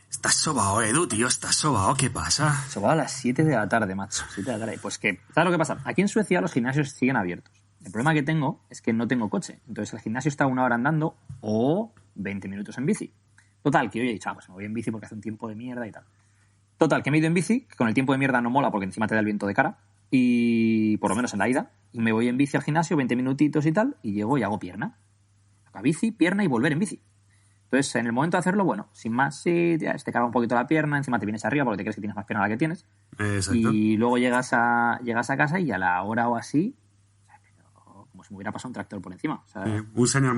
Estás sobao, Edu, tío, estás sobao, ¿qué pasa? Sobao a las 7 de la tarde, macho. 7 de la tarde. Pues que, ¿sabes lo que pasa? Aquí en Suecia los gimnasios siguen abiertos. El problema que tengo es que no tengo coche. Entonces el gimnasio está 1 hora andando o 20 minutos en bici. Total, que yo he dicho, pues me voy en bici porque hace un tiempo de mierda y tal. Total, que me he ido en bici, que con el tiempo de mierda no mola porque encima te da el viento de cara. Y por lo menos en la ida. Y me voy en bici al gimnasio, 20 minutitos y tal, y llego y hago pierna. Hago bici, pierna y volver en bici. Entonces, en el momento de hacerlo, bueno, sin más, sí, te carga un poquito la pierna, encima te vienes arriba porque te crees que tienes más pierna de la que tienes. Exacto. Y luego llegas a casa y a la hora o así, como si me hubiera pasado un tractor por encima. O sea, un señor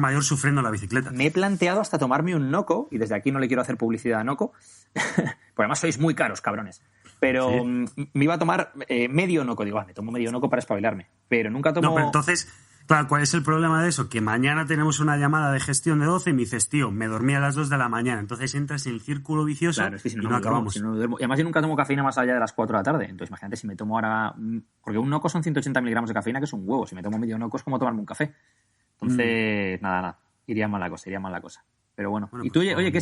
mayor sufriendo la bicicleta. Me he planteado hasta tomarme un Noco, y desde aquí no le quiero hacer publicidad a Noco, porque además sois muy caros, cabrones. Pero sí, me iba a tomar medio Noco. Digo, me tomo medio Noco para espabilarme. Pero nunca tomo... No, pero entonces... Claro, ¿cuál es el problema de eso? Que mañana tenemos una llamada de gestión de 12 y me dices, tío, me dormí a las 2 de la mañana. Entonces entras en el círculo vicioso, claro, es que si no, y no acabamos. Si no duermo. Y además yo nunca tomo cafeína más allá de las 4 de la tarde. Entonces imagínate si me tomo ahora... Porque un Noco son 180 miligramos de cafeína, que es un huevo. Si me tomo medio Noco es como tomarme un café. Entonces, nada. Iría mal la cosa. Pero bueno. Y tú, oye,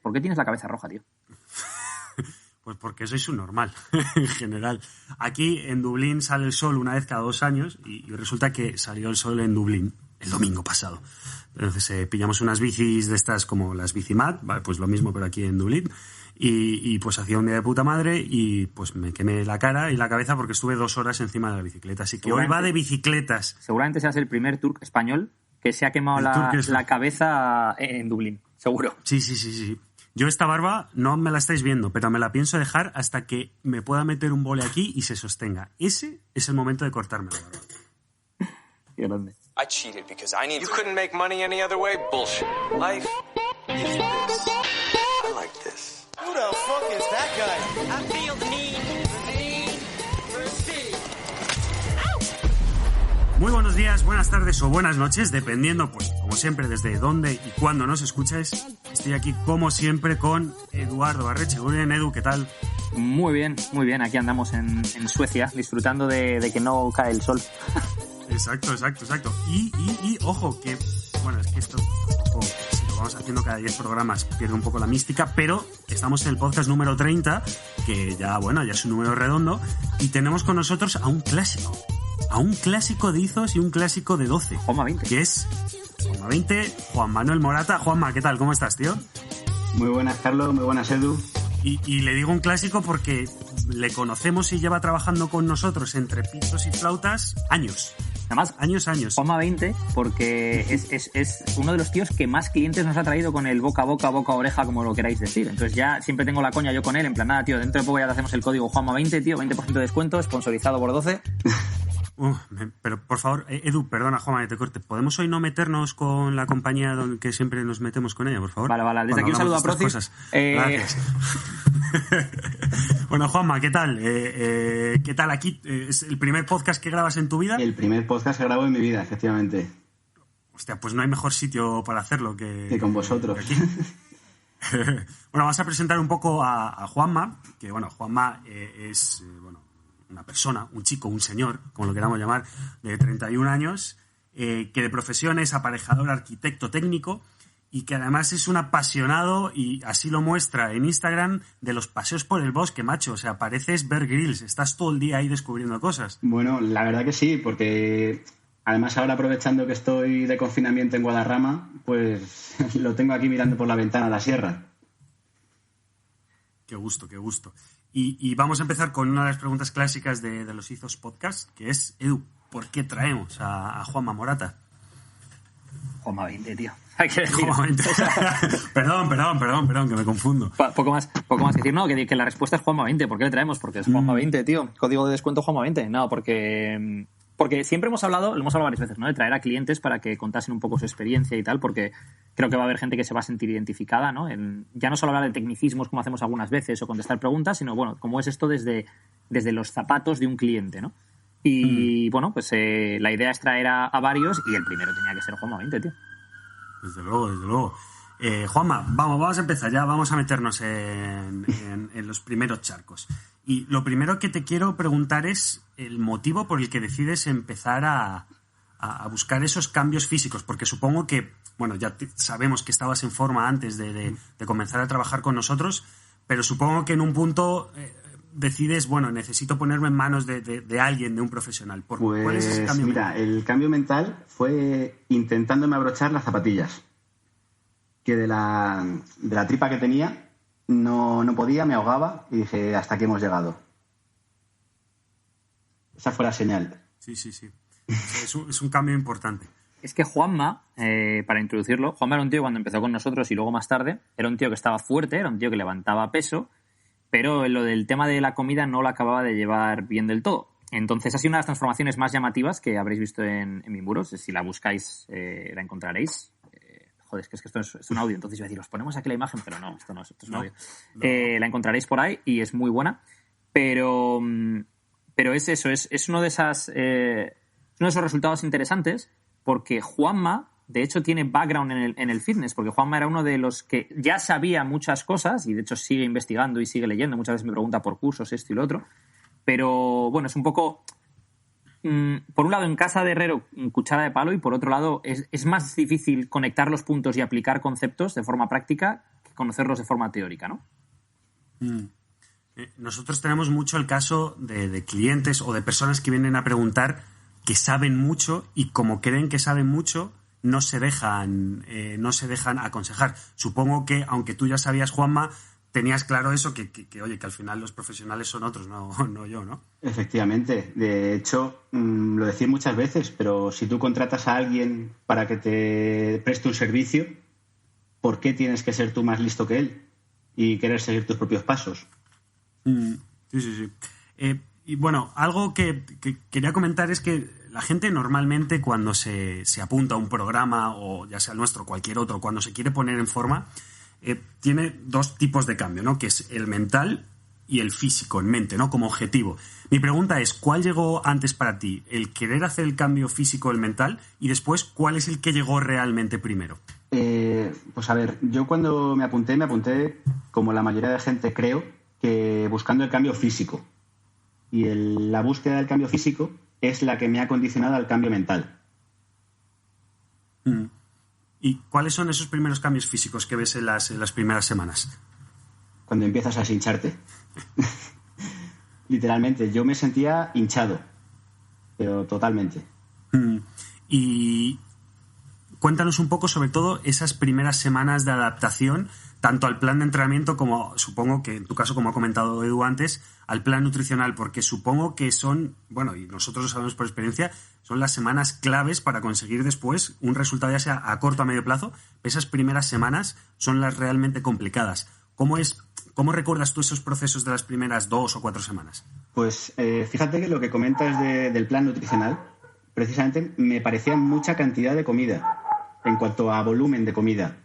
¿por qué tienes la cabeza roja, tío? Pues porque soy subnormal, en general. Aquí en Dublín sale el sol una vez cada 2 años y resulta que salió el sol en Dublín el domingo pasado. Entonces pillamos unas bicis de estas como las Bicimat, ¿vale? Pues lo mismo pero aquí en Dublín. Y pues hacía un día de puta madre y pues me quemé la cara y la cabeza porque estuve 2 horas encima de la bicicleta. Así que hoy va de bicicletas. Seguramente seas el primer turco español que se ha quemado la cabeza en Dublín, seguro. Sí. Yo esta barba no me la estáis viendo, pero me la pienso dejar hasta que me pueda meter un bole aquí y se sostenga. Ese es el momento de cortarme la barba. Qué grande. I cheated because I need... You couldn't make money any other way? Bullshit. Life is this. I like this. Who the fuck is that guy? I feel the need for speed. Muy buenos días, buenas tardes o buenas noches, dependiendo, pues, como siempre, desde dónde y cuándo nos escucháis. Estoy aquí, como siempre, con Eduardo Barreche. Muy bien, Edu, ¿qué tal? Muy bien. Aquí andamos en Suecia, disfrutando de que no cae el sol. Exacto. Y ojo, que, bueno, es que esto, tampoco, si lo vamos haciendo cada 10 programas, pierde un poco la mística, pero estamos en el podcast número 30, que ya es un número redondo, y tenemos con nosotros a un clásico de Izos y un clásico de 12. Juanma 20. Que es Juanma 20, Juan Manuel Morata. Juanma, ¿qué tal? ¿Cómo estás, tío? Muy buenas, Carlos. Muy buenas, Edu. Y le digo un clásico porque le conocemos y lleva trabajando con nosotros entre pitos y flautas años. Además, años. Juanma 20, porque es uno de los tíos que más clientes nos ha traído con el boca a boca, boca a oreja, como lo queráis decir. Entonces ya siempre tengo la coña yo con él, en plan, nada, tío, dentro de poco ya te hacemos el código Juanma 20, tío, 20% de descuento, sponsorizado por 12. Pero por favor, Edu, perdona, Juanma, que te corte. ¿Podemos hoy no meternos con la compañía que siempre nos metemos con ella, por favor? Vale. Desde aquí un saludo a Procis. Gracias. Bueno, Juanma, ¿qué tal? ¿Qué tal aquí? ¿Es el primer podcast que grabas en tu vida? El primer podcast que grabo en mi vida, efectivamente. Hostia, pues no hay mejor sitio para hacerlo que con vosotros. Que aquí. Bueno, vamos a presentar un poco a Juanma, que bueno, Juanma es una persona, un chico, un señor, como lo queramos llamar, de 31 años, que de profesión es aparejador, arquitecto técnico y que además es un apasionado, y así lo muestra en Instagram, de los paseos por el bosque, macho. O sea, pareces Bear Grylls, estás todo el día ahí descubriendo cosas. Bueno, la verdad que sí, porque además ahora aprovechando que estoy de confinamiento en Guadarrama, pues lo tengo aquí mirando por la ventana a la sierra. Qué gusto. Y vamos a empezar con una de las preguntas clásicas de los Izos Podcast, que es, Edu, ¿por qué traemos a Juanma Morata? Juanma 20, tío. Hay que decir. Juanma 20. Perdón, que me confundo. Poco más que decir, no, que la respuesta es Juanma 20. ¿Por qué le traemos? Porque es Juanma 20, tío. Código de descuento Juanma 20. No, porque siempre lo hemos hablado varias veces, ¿no? De traer a clientes para que contasen un poco su experiencia y tal, porque creo que va a haber gente que se va a sentir identificada, ¿no? Ya no solo hablar de tecnicismos como hacemos algunas veces o contestar preguntas, sino, bueno, cómo es esto desde los zapatos de un cliente, ¿no? Y, bueno, pues la idea es traer a varios y el primero tenía que ser Juanma 20, tío. Desde luego. Juanma, vamos a empezar ya, vamos a meternos en los primeros charcos. Y lo primero que te quiero preguntar es el motivo por el que decides empezar a buscar esos cambios físicos, porque supongo que bueno, ya sabemos que estabas en forma antes de comenzar a trabajar con nosotros, pero supongo que en un punto decides, bueno, necesito ponerme en manos de alguien, de un profesional. ¿Cuál es ese cambio mental? El cambio mental fue intentándome abrochar las zapatillas, que de la tripa que tenía no podía, me ahogaba y dije, hasta aquí hemos llegado. Esa fue la señal. Sí. Es un cambio importante. Es que Juanma, para introducirlo, Juanma era un tío cuando empezó con nosotros y luego más tarde, era un tío que estaba fuerte, era un tío que levantaba peso, pero lo del tema de la comida no lo acababa de llevar bien del todo. Entonces ha sido una de las transformaciones más llamativas que habréis visto en mi muro. Si la buscáis, la encontraréis. Joder, es que esto es un audio, entonces iba a decir, os ponemos aquí la imagen, pero no, esto es un audio. No. La encontraréis por ahí y es muy buena, pero es eso, es uno de esos resultados interesantes, porque Juanma, de hecho, tiene background en el fitness, porque Juanma era uno de los que ya sabía muchas cosas y de hecho sigue investigando y sigue leyendo. Muchas veces me pregunta por cursos, esto y lo otro. Pero bueno, es un poco, por un lado, en casa de herrero, cuchara de palo, y por otro lado, es más difícil conectar los puntos y aplicar conceptos de forma práctica que conocerlos de forma teórica, ¿no? Nosotros tenemos mucho el caso de clientes o de personas que vienen a preguntar que saben mucho y como creen que saben mucho, no se dejan aconsejar. Supongo que, aunque tú ya sabías, Juanma, tenías claro eso, que oye, que al final los profesionales son otros, no yo, ¿no? Efectivamente. De hecho, lo decís muchas veces, pero si tú contratas a alguien para que te preste un servicio, ¿por qué tienes que ser tú más listo que él y querer seguir tus propios pasos? Sí. Y bueno, algo que quería comentar es que la gente normalmente cuando se apunta a un programa, o ya sea el nuestro o cualquier otro, cuando se quiere poner en forma, tiene dos tipos de cambio, ¿no? Que es el mental y el físico, en mente, ¿no? Como objetivo. Mi pregunta es, ¿cuál llegó antes para ti? ¿El querer hacer el cambio físico o el mental? Y después, ¿cuál es el que llegó realmente primero? Pues a ver, yo cuando me apunté, como la mayoría de gente creo, que buscando el cambio físico. Y la búsqueda del cambio físico es la que me ha condicionado al cambio mental. ¿Y cuáles son esos primeros cambios físicos que ves en las primeras semanas? Cuando empiezas a hincharte. Literalmente, yo me sentía hinchado, pero totalmente. Y cuéntanos un poco sobre todo esas primeras semanas de adaptación, tanto al plan de entrenamiento como, supongo que en tu caso, como ha comentado Edu antes, al plan nutricional, porque supongo que son, bueno, y nosotros lo sabemos por experiencia, son las semanas claves para conseguir después un resultado, ya sea a corto o a medio plazo. Esas primeras semanas son las realmente complicadas. ¿Cómo recuerdas tú esos procesos de las primeras 2 o 4 semanas? Pues fíjate que lo que comentas del plan nutricional, precisamente me parecía mucha cantidad de comida en cuanto a volumen de comida,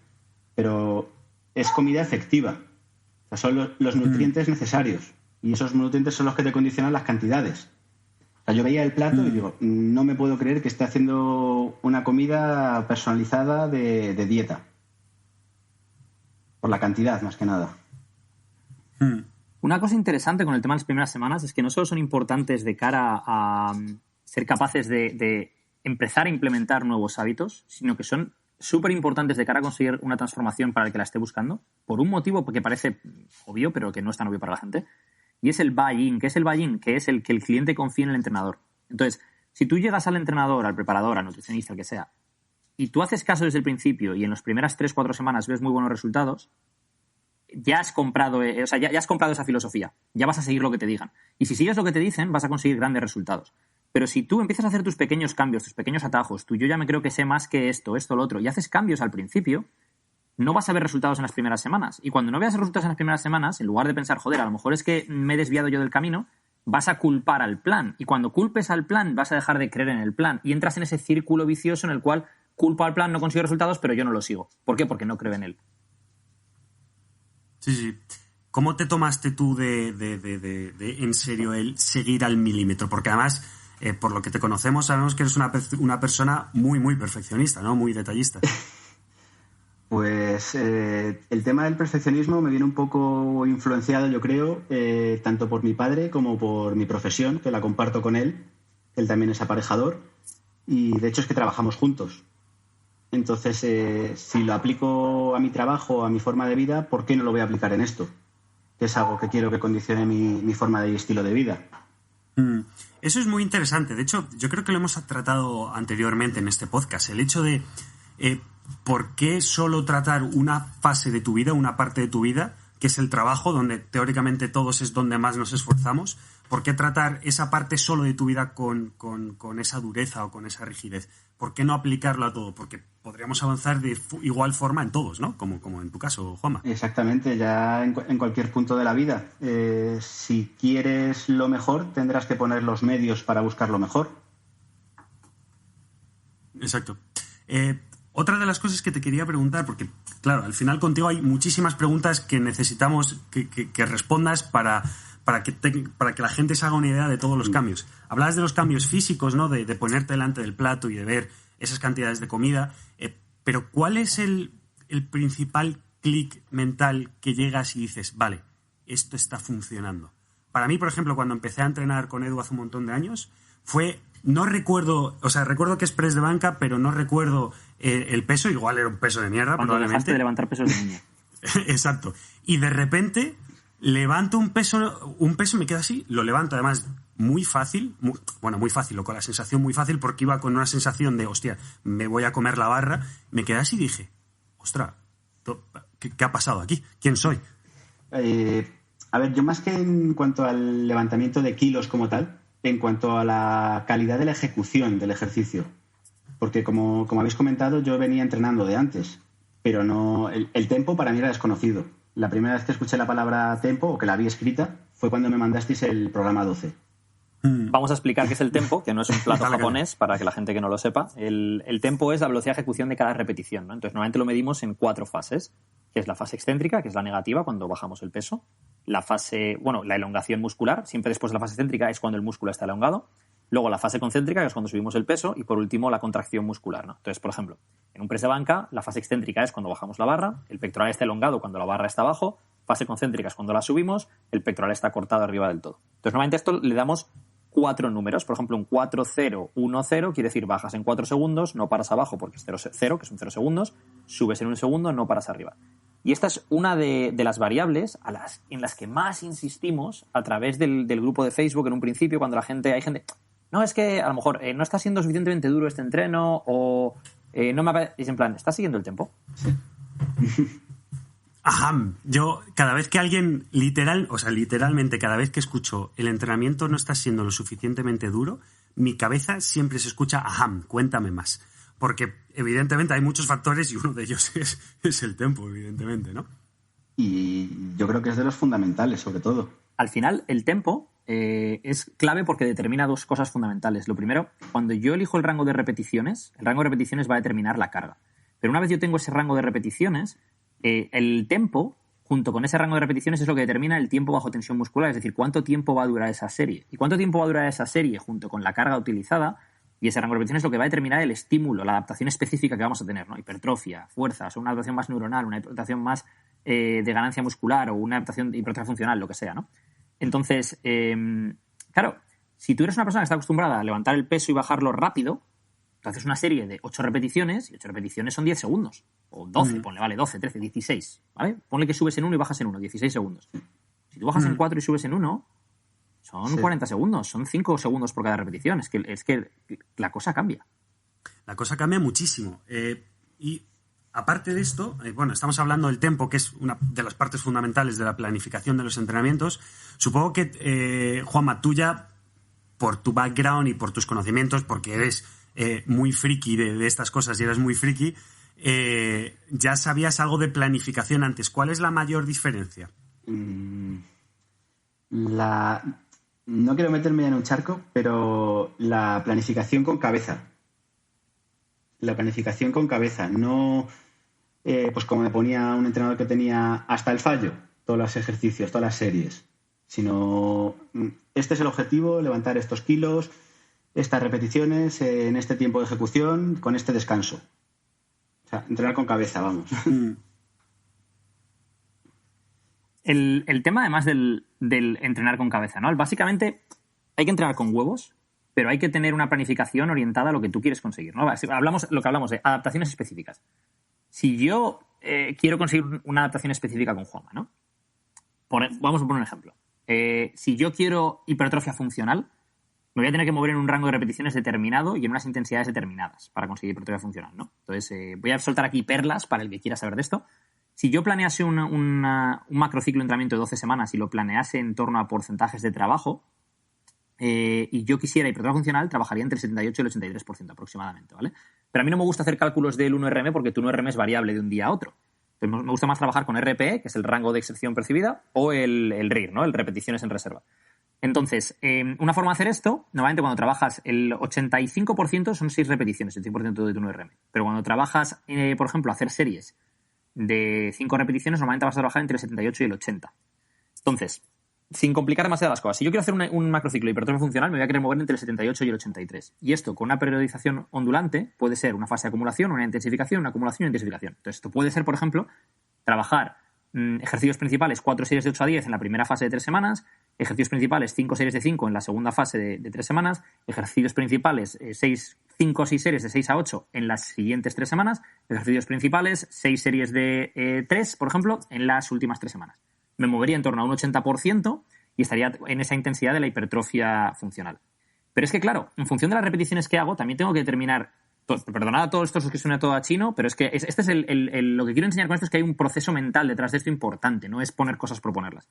pero es comida efectiva. O sea, son los nutrientes necesarios y esos nutrientes son los que te condicionan las cantidades. O sea, yo veía el plato y digo, no me puedo creer que esté haciendo una comida personalizada de dieta. Por la cantidad, más que nada. Una cosa interesante con el tema de las primeras semanas es que no solo son importantes de cara a ser capaces de empezar a implementar nuevos hábitos, sino que son súper importantes de cara a conseguir una transformación para el que la esté buscando, por un motivo que parece obvio, pero que no es tan obvio para la gente, y es el buy-in. ¿Qué es el buy-in? Que es el que el cliente confíe en el entrenador. Entonces, si tú llegas al entrenador, al preparador, al nutricionista, al que sea, y tú haces caso desde el principio y en las primeras 3-4 semanas ves muy buenos resultados, ya has comprado, ya has comprado esa filosofía, ya vas a seguir lo que te digan. Y si sigues lo que te dicen, vas a conseguir grandes resultados. Pero si tú empiezas a hacer tus pequeños cambios, tus pequeños atajos, yo ya me creo que sé más que esto, lo otro, y haces cambios al principio, no vas a ver resultados en las primeras semanas. Y cuando no veas resultados en las primeras semanas, en lugar de pensar, joder, a lo mejor es que me he desviado yo del camino, vas a culpar al plan. Y cuando culpes al plan, vas a dejar de creer en el plan. Y entras en ese círculo vicioso en el cual culpo al plan, no consigo resultados, pero yo no lo sigo. ¿Por qué? Porque no creo en él. Sí. ¿Cómo te tomaste tú de en serio el seguir al milímetro? Porque además, por lo que te conocemos, sabemos que eres una persona muy, muy perfeccionista, ¿no? Muy detallista. Pues el tema del perfeccionismo me viene un poco influenciado, yo creo, tanto por mi padre como por mi profesión, que la comparto con él. Él también es aparejador y de hecho es que trabajamos juntos. Entonces, si lo aplico a mi trabajo, a mi forma de vida, ¿por qué no lo voy a aplicar en esto? Que es algo que quiero que condicione mi forma de estilo de vida. Eso es muy interesante. De hecho, yo creo que lo hemos tratado anteriormente en este podcast. El hecho de por qué solo tratar una fase de tu vida, una parte de tu vida, que es el trabajo, donde teóricamente todos es donde más nos esforzamos. ¿Por qué tratar esa parte solo de tu vida con esa dureza o con esa rigidez? ¿Por qué no aplicarlo a todo? Porque podríamos avanzar de igual forma en todos, ¿no? Como en tu caso, Juanma. Exactamente, ya en cualquier punto de la vida. Si quieres lo mejor, tendrás que poner los medios para buscar lo mejor. Exacto. Otra de las cosas que te quería preguntar, porque, claro, al final contigo hay muchísimas preguntas que necesitamos que respondas para que la gente se haga una idea de todos los cambios. Hablabas de los cambios físicos, ¿no? De ponerte delante del plato y de ver esas cantidades de comida. Pero ¿cuál es el principal clic mental que llegas y dices, vale, esto está funcionando? Para mí, por ejemplo, cuando empecé a entrenar con Edu hace un montón de años, no recuerdo, o sea, recuerdo que es press de banca, pero no recuerdo el peso, igual era un peso de mierda, cuando probablemente. Dejaste de levantar pesos de niño. Exacto. Y de repente levanto un peso y me quedo así, lo levanto además muy fácil, muy fácil, o con la sensación muy fácil, porque iba con una sensación de, hostia, me voy a comer la barra, me quedé así y dije, ostras, ¿qué ha pasado aquí? ¿Quién soy? A ver, yo más que en cuanto al levantamiento de kilos como tal, en cuanto a la calidad de la ejecución del ejercicio, porque como habéis comentado, yo venía entrenando de antes, pero no el tempo para mí era desconocido. La primera vez que escuché la palabra tempo, o que la vi escrita, fue cuando me mandasteis el programa 12. Vamos a explicar qué es el tempo, que no es un plato japonés, para que la gente que no lo sepa. El tempo es la velocidad de ejecución de cada repetición, ¿no? Entonces, normalmente lo medimos en 4 fases, que es la fase excéntrica, que es la negativa, cuando bajamos el peso. La elongación muscular, siempre después de la fase excéntrica es cuando el músculo está elongado. Luego la fase concéntrica, que es cuando subimos el peso. Y por último, la contracción muscular, ¿no? Entonces, por ejemplo, en un press de banca, la fase excéntrica es cuando bajamos la barra, el pectoral está elongado cuando la barra está abajo, fase concéntrica es cuando la subimos, el pectoral está cortado arriba del todo. Entonces, normalmente a esto le damos 4 números. Por ejemplo, un 4-0, 1-0 quiere decir bajas en 4 segundos, no paras abajo porque es 0-0, que son 0 segundos, subes en 1 segundo, no paras arriba. Y esta es una de las variables en las que más insistimos a través del grupo de Facebook en un principio, cuando hay gente, no, es que a lo mejor no está siendo suficientemente duro este entreno o no me apetece. Es en plan, ¿estás siguiendo el tiempo? Ajá, yo cada vez que alguien literalmente cada vez que escucho el entrenamiento no está siendo lo suficientemente duro, mi cabeza siempre se escucha, ajá, cuéntame más. Porque evidentemente hay muchos factores y uno de ellos es el tempo, evidentemente, ¿no? Y yo creo que es de los fundamentales, sobre todo. Al final, el tempo es clave porque determina 2 cosas fundamentales. Lo primero, cuando yo elijo el rango de repeticiones va a determinar la carga. Pero una vez yo tengo ese rango de repeticiones, el tempo, junto con ese rango de repeticiones, es lo que determina el tiempo bajo tensión muscular, es decir, cuánto tiempo va a durar esa serie. Y cuánto tiempo va a durar esa serie junto con la carga utilizada, y ese rango de repeticiones es lo que va a determinar el estímulo, la adaptación específica que vamos a tener, ¿no? Hipertrofia, fuerza, o una adaptación más neuronal, una adaptación más de ganancia muscular o una adaptación de hipertrofia funcional, lo que sea, ¿no? Entonces, claro, si tú eres una persona que está acostumbrada a levantar el peso y bajarlo rápido, tú haces una serie de 8 repeticiones, y 8 repeticiones son 10 segundos. O 12, ponle, vale, 12, 13, 16, ¿vale? Ponle que subes en 1 y bajas en 1, 16 segundos. Si tú bajas en 4 y subes en 1, son 40 segundos, son 5 segundos por cada repetición. Es que la cosa cambia. La cosa cambia muchísimo. Y aparte de esto, estamos hablando del tempo, que es una de las partes fundamentales de la planificación de los entrenamientos. Supongo que, Juanma, tú ya, por tu background y por tus conocimientos, porque eres muy friki de estas cosas y eres muy friki, ya sabías algo de planificación antes. ¿Cuál es la mayor diferencia? No quiero meterme ya en un charco, pero la planificación con cabeza. La planificación con cabeza, no pues como me ponía un entrenador que tenía hasta el fallo, todos los ejercicios, todas las series, sino este es el objetivo, levantar estos kilos, estas repeticiones en este tiempo de ejecución, con este descanso. O sea, entrenar con cabeza, vamos. El tema, además del entrenar con cabeza, ¿no? Básicamente, hay que entrenar con huevos pero hay que tener una planificación orientada a lo que tú quieres conseguir, ¿no? Lo que hablamos de adaptaciones específicas. Si yo quiero conseguir una adaptación específica con Juanma, ¿no? Vamos a poner un ejemplo. Si yo quiero hipertrofia funcional, me voy a tener que mover en un rango de repeticiones determinado y en unas intensidades determinadas para conseguir hipertrofia funcional, ¿no? Entonces, voy a soltar aquí perlas para el que quiera saber de esto. Si yo planease un macrociclo de entrenamiento de 12 semanas y lo planease en torno a porcentajes de trabajo, y yo quisiera hipertrofia funcional, trabajaría entre el 78 y el 83% aproximadamente, ¿vale? Pero a mí no me gusta hacer cálculos del 1RM porque tu 1RM es variable de un día a otro. Entonces, me gusta más trabajar con RPE, que es el rango de exerción percibida, o el RIR, ¿no? El repeticiones en reserva. Entonces, una forma de hacer esto, normalmente cuando trabajas el 85% son 6 repeticiones, el 100% de tu 1RM. Pero cuando trabajas, por ejemplo, hacer series de 5 repeticiones, normalmente vas a trabajar entre el 78 y el 80. Entonces, sin complicar demasiado las cosas, si yo quiero hacer un macrociclo de hipertrofia funcional, me voy a querer mover entre el 78 y el 83. Y esto, con una periodización ondulante, puede ser una fase de acumulación, una intensificación, una acumulación y una intensificación. Entonces, esto puede ser, por ejemplo, trabajar ejercicios principales 4 series de 8 a 10 en la primera fase de 3 semanas, ejercicios principales 5 series de 5 en la segunda fase de 3 semanas, ejercicios principales 5 o 6 series de 6 a 8 en las siguientes 3 semanas, ejercicios principales 6 series de 3, por ejemplo, en las últimas 3 semanas. Me movería en torno a un 80% y estaría en esa intensidad de la hipertrofia funcional. Pero es que, claro, en función de las repeticiones que hago, también tengo que determinar. Perdonad a todos estos que suena todo a chino, pero es que este es lo que quiero enseñar con esto, es que hay un proceso mental detrás de esto importante, no es poner cosas por ponerlas.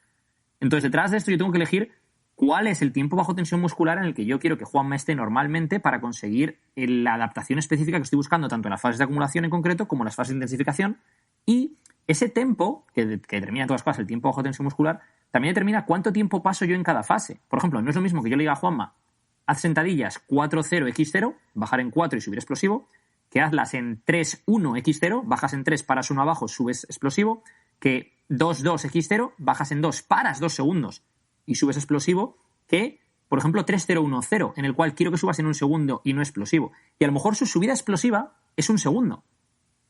Entonces, detrás de esto yo tengo que elegir cuál es el tiempo bajo tensión muscular en el que yo quiero que Juanma esté normalmente para conseguir la adaptación específica que estoy buscando, tanto en las fases de acumulación en concreto como en las fases de intensificación. Y ese tiempo, que determina en todas las cosas el tiempo bajo tensión muscular, también determina cuánto tiempo paso yo en cada fase. Por ejemplo, no es lo mismo que yo le diga a Juanma, haz sentadillas 4-0-X0, bajar en 4 y subir explosivo, que hazlas en 3-1-X0, bajas en 3, paras 1 abajo, subes explosivo, que 2-2-X0, bajas en 2, paras 2 segundos y subes explosivo, que, por ejemplo, 3-0-1-0, en el cual quiero que subas en un segundo y no explosivo. Y a lo mejor su subida explosiva es un segundo,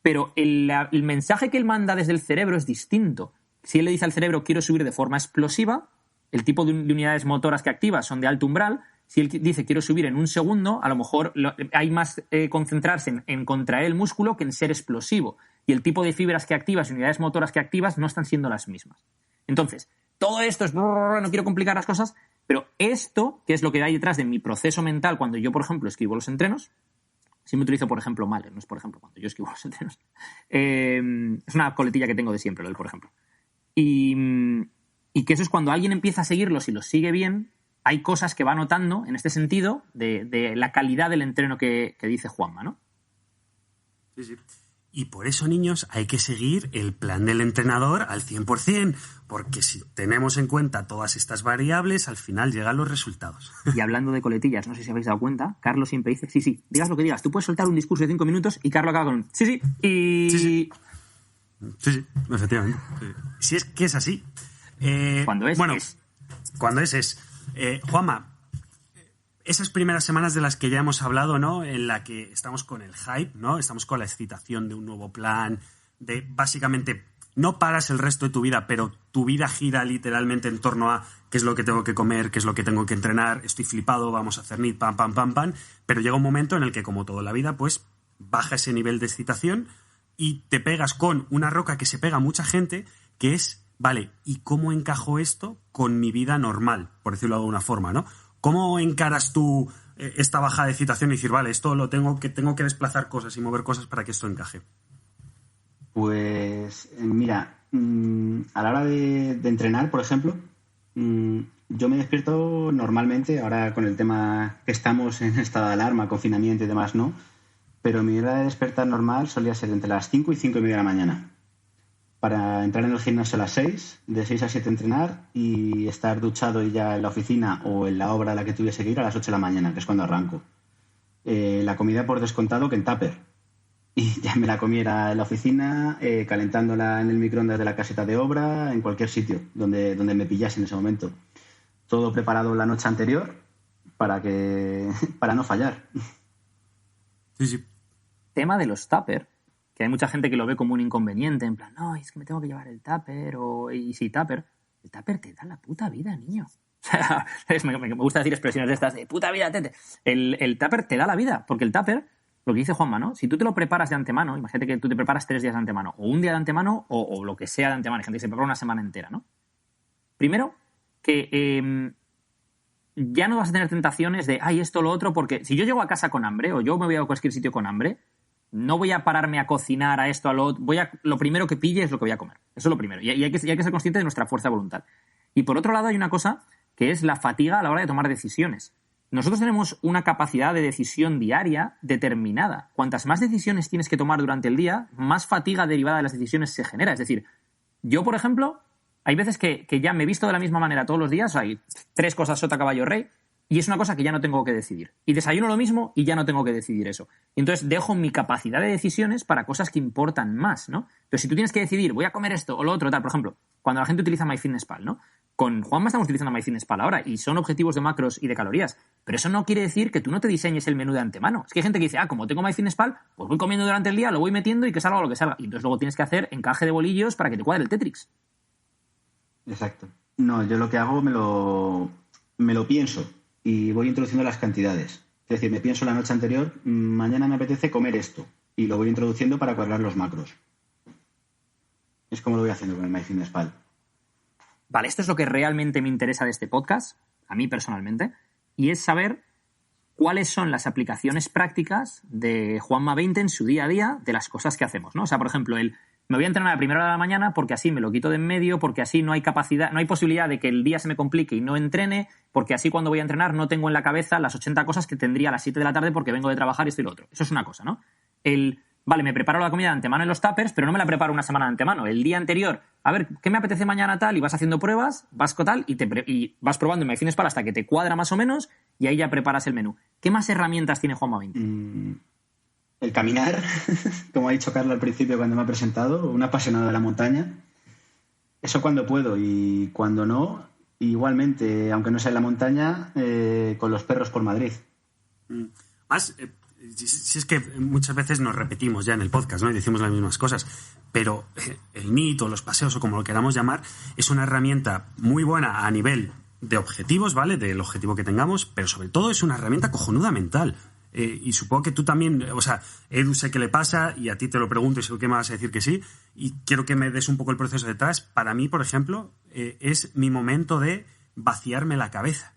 pero el mensaje que él manda desde el cerebro es distinto. Si él le dice al cerebro quiero subir de forma explosiva, el tipo de unidades motoras que activa son de alto umbral. Si él dice quiero subir en un segundo, a lo mejor hay más concentrarse en contraer el músculo que en ser explosivo. Y el tipo de fibras que activas y unidades motoras que activas no están siendo las mismas. Entonces, todo esto es... No quiero complicar las cosas, pero esto, que es lo que hay detrás de mi proceso mental cuando yo, por ejemplo, escribo los entrenos, si me utilizo, por ejemplo, Mahler, no es por ejemplo, cuando yo escribo los entrenos, es una coletilla que tengo de siempre, lo del por ejemplo. Y que eso es cuando alguien empieza a seguirlos y los sigue bien, hay cosas que va notando en este sentido de la calidad del entreno que dice Juanma, ¿no? Sí, sí. Y por eso, niños, hay que seguir el plan del entrenador al 100%, porque si tenemos en cuenta todas estas variables, al final llegan los resultados. Y hablando de coletillas, no sé si habéis dado cuenta, Carlos siempre dice, sí, digas lo que digas, tú puedes soltar un discurso de 5 minutos y Carlos acaba con un sí, y... Sí, efectivamente. Sí. Si es que es así. Cuando es, bueno, es. Cuando es. Juanma, esas primeras semanas de las que ya hemos hablado, ¿no? En la que estamos con el hype, ¿no? Estamos con la excitación de un nuevo plan, de básicamente no paras el resto de tu vida, pero tu vida gira literalmente en torno a qué es lo que tengo que comer, qué es lo que tengo que entrenar, estoy flipado, vamos a hacer NIT, pam, pero llega un momento en el que, como toda la vida, pues baja ese nivel de excitación y te pegas con una roca que se pega a mucha gente, que es, vale, ¿y cómo encajo esto con mi vida normal? Por decirlo de alguna forma, ¿no? ¿Cómo encaras tú esta bajada de excitación y decir, vale, esto lo tengo que desplazar cosas y mover cosas para que esto encaje? Pues, mira, a la hora de entrenar, por ejemplo, yo me despierto normalmente, ahora con el tema que estamos en estado de alarma, confinamiento y demás, no, pero mi hora de despertar normal solía ser entre las 5 y 5 y media de la mañana. Para entrar en el gimnasio a las 6, de 6 a 7 entrenar y estar duchado y ya en la oficina o en la obra a la que tuviese que ir a las 8 de la mañana, que es cuando arranco. La comida por descontado que en tupper. Y ya me la comiera en la oficina, calentándola en el microondas de la caseta de obra, en cualquier sitio donde me pillase en ese momento. Todo preparado la noche anterior para no fallar. Sí. Tema de los tupper, que hay mucha gente que lo ve como un inconveniente, en plan, no, es que me tengo que llevar el tupper, y si tupper, el tupper te da la puta vida, niño. Me gusta decir expresiones de estas de puta vida, tete. El tupper te da la vida, porque el tupper, lo que dice Juanma, ¿no? Si tú te lo preparas de antemano, imagínate que tú te preparas 3 días de antemano, o un día de antemano, o lo que sea de antemano. Hay gente que se prepara una semana entera, ¿no? Primero, que ya no vas a tener tentaciones de, ay, esto o lo otro, porque si yo llego a casa con hambre, o yo me voy a cualquier sitio con hambre, no voy a pararme a cocinar a esto, a lo otro. Lo primero que pille es lo que voy a comer. Eso es lo primero. Y hay que ser consciente de nuestra fuerza de voluntad. Y por otro lado, hay una cosa que es la fatiga a la hora de tomar decisiones. Nosotros tenemos una capacidad de decisión diaria determinada. Cuantas más decisiones tienes que tomar durante el día, más fatiga derivada de las decisiones se genera. Es decir, yo, por ejemplo, hay veces que ya me he visto de la misma manera todos los días. Hay 3 cosas sota, caballo, rey. Y es una cosa que ya no tengo que decidir. Y desayuno lo mismo y ya no tengo que decidir eso. Y entonces dejo mi capacidad de decisiones para cosas que importan más, ¿no? Entonces, si tú tienes que decidir, voy a comer esto o lo otro, tal, por ejemplo, cuando la gente utiliza MyFitnessPal, ¿no? Con Juanma estamos utilizando MyFitnessPal ahora y son objetivos de macros y de calorías. Pero eso no quiere decir que tú no te diseñes el menú de antemano. Es que hay gente que dice, como tengo MyFitnessPal, pues voy comiendo durante el día, lo voy metiendo y que salga lo que salga. Y entonces luego tienes que hacer encaje de bolillos para que te cuadre el Tetrix. Exacto. No, yo lo que hago me lo pienso y voy introduciendo las cantidades. Es decir, me pienso la noche anterior, mañana me apetece comer esto y lo voy introduciendo para cuadrar los macros. Es como lo voy haciendo con el MyFitnessPal. Vale, esto es lo que realmente me interesa de este podcast, a mí personalmente, y es saber cuáles son las aplicaciones prácticas de Juanma 20 en su día a día de las cosas que hacemos, ¿no? O sea, por ejemplo, me voy a entrenar a primera hora de la mañana porque así me lo quito de en medio, porque así no hay posibilidad de que el día se me complique y no entrene, porque así cuando voy a entrenar no tengo en la cabeza las 80 cosas que tendría a las 7 de la tarde porque vengo de trabajar y esto y lo otro. Eso es una cosa, ¿no? Vale, me preparo la comida de antemano en los tuppers, pero no me la preparo una semana de antemano. El día anterior, a ver, ¿qué me apetece mañana tal? Y vas haciendo pruebas, vas tal, y vas probando en MyFitnessPal hasta que te cuadra más o menos y ahí ya preparas el menú. ¿Qué más herramientas tiene Juanma 20? El caminar, como ha dicho Carlos al principio cuando me ha presentado, un apasionado de la montaña. Eso cuando puedo y cuando no, igualmente, aunque no sea en la montaña, con los perros por Madrid. Si es que muchas veces nos repetimos ya en el podcast, ¿no? Y decimos las mismas cosas, pero el NEAT o los paseos o como lo queramos llamar es una herramienta muy buena a nivel de objetivos, ¿vale? Del objetivo que tengamos, pero sobre todo es una herramienta cojonuda mental. Y supongo que tú también, o sea, Edu sé que le pasa y a ti te lo pregunto y sé que me vas a decir que sí y quiero que me des un poco el proceso detrás. Para mí, por ejemplo, es mi momento de vaciarme la cabeza,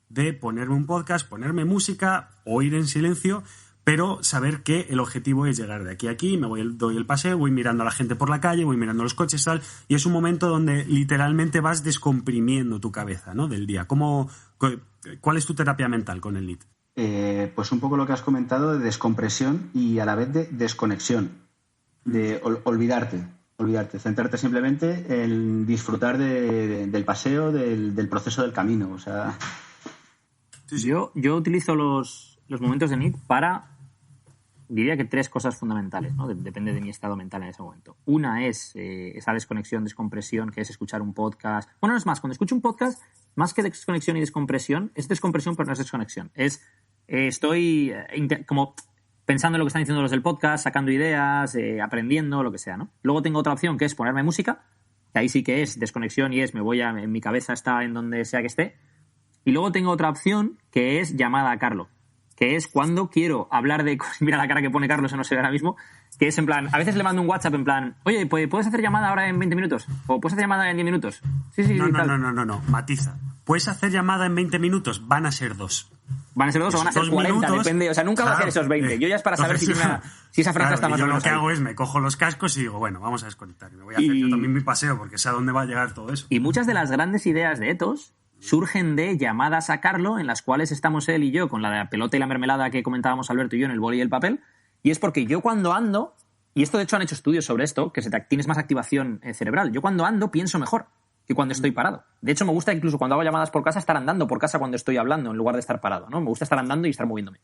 de ponerme un podcast, ponerme música o ir en silencio, pero saber que el objetivo es llegar de aquí a aquí, doy el paseo, voy mirando a la gente por la calle, voy mirando los coches, tal, y es un momento donde literalmente vas descomprimiendo tu cabeza, ¿no? Del día. ¿Cuál es tu terapia mental con el NEAT? Pues un poco lo que has comentado de descompresión y a la vez de desconexión, de olvidarte, centrarte simplemente en disfrutar del paseo, del proceso del camino. O sea... Sí. Yo utilizo los momentos de NEAT para, diría que 3 cosas fundamentales, ¿no? Depende de mi estado mental en ese momento. Una es esa desconexión, descompresión, que es escuchar un podcast. Bueno, no es más, cuando escucho un podcast, más que desconexión y descompresión, es descompresión pero no es desconexión. Estoy como pensando en lo que están diciendo los del podcast, sacando ideas, aprendiendo, lo que sea, ¿no? Luego tengo otra opción que es ponerme música, que ahí sí que es desconexión y en mi cabeza está en donde sea que esté. Y luego tengo otra opción que es llamada a Carlo, que es cuando quiero hablar de... Mira la cara que pone Carlos, eso no se ve ahora mismo, que es en plan, a veces le mando un WhatsApp en plan, oye, ¿puedes hacer llamada ahora en 20 minutos? ¿O puedes hacer llamada en 10 minutos? Sí, No, matiza. ¿Puedes hacer llamada en 20 minutos? Van a ser 2. Van a ser 2 o van a ser 40, minutos, depende. O sea, nunca va a ser esos 20. Yo ya es para saber si esa franja está más o menos. Yo lo que hago es me cojo los cascos y digo, bueno, vamos a desconectar. Y me voy a hacer yo también mi paseo porque sé a dónde va a llegar todo eso. Y muchas de las grandes ideas de Ethos surgen de llamadas a Carlo en las cuales estamos él y yo con la pelota y la mermelada que comentábamos Alberto y yo en el boli y el papel. Y es porque yo cuando ando, y esto de hecho han hecho estudios sobre esto, que tienes más activación cerebral. Yo cuando ando pienso mejor que cuando estoy parado. De hecho, me gusta incluso cuando hago llamadas por casa estar andando por casa cuando estoy hablando en lugar de estar parado, ¿no? Me gusta estar andando y estar moviéndome.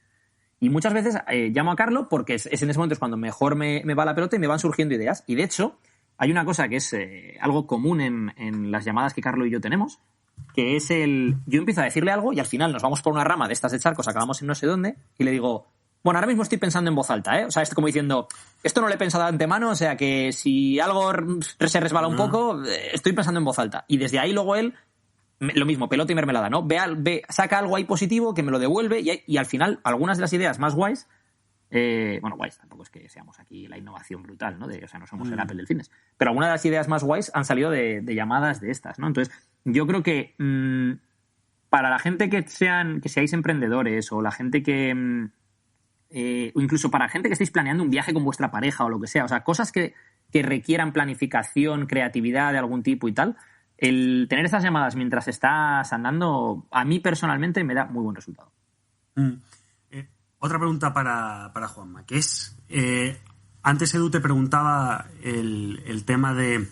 Y muchas veces llamo a Carlo porque es en ese momento es cuando mejor me va la pelota y me van surgiendo ideas. Y de hecho, hay una cosa que es algo común en las llamadas que Carlo y yo tenemos, que es yo empiezo a decirle algo y al final nos vamos por una rama de estas de charcos, acabamos en no sé dónde, y le digo, bueno, ahora mismo estoy pensando en voz alta, ¿eh? O sea, como diciendo, esto no lo he pensado de antemano, o sea que si algo se resbala un poco, estoy pensando en voz alta. Y desde ahí luego él lo mismo, pelota y mermelada, ¿no? Saca algo ahí positivo que me lo devuelve y al final algunas de las ideas más guays, guays, tampoco es que seamos aquí la innovación brutal, ¿no? O sea, no somos el Apple del fitness, pero algunas de las ideas más guays han salido de llamadas de estas, ¿no? Entonces, yo creo que para la gente que seáis emprendedores o la gente que... o incluso para gente que estéis planeando un viaje con vuestra pareja o lo que sea, o sea, cosas que requieran planificación, creatividad de algún tipo y tal, el tener estas llamadas mientras estás andando, a mí personalmente me da muy buen resultado. Otra pregunta para Juanma, que es, antes Edu te preguntaba el tema de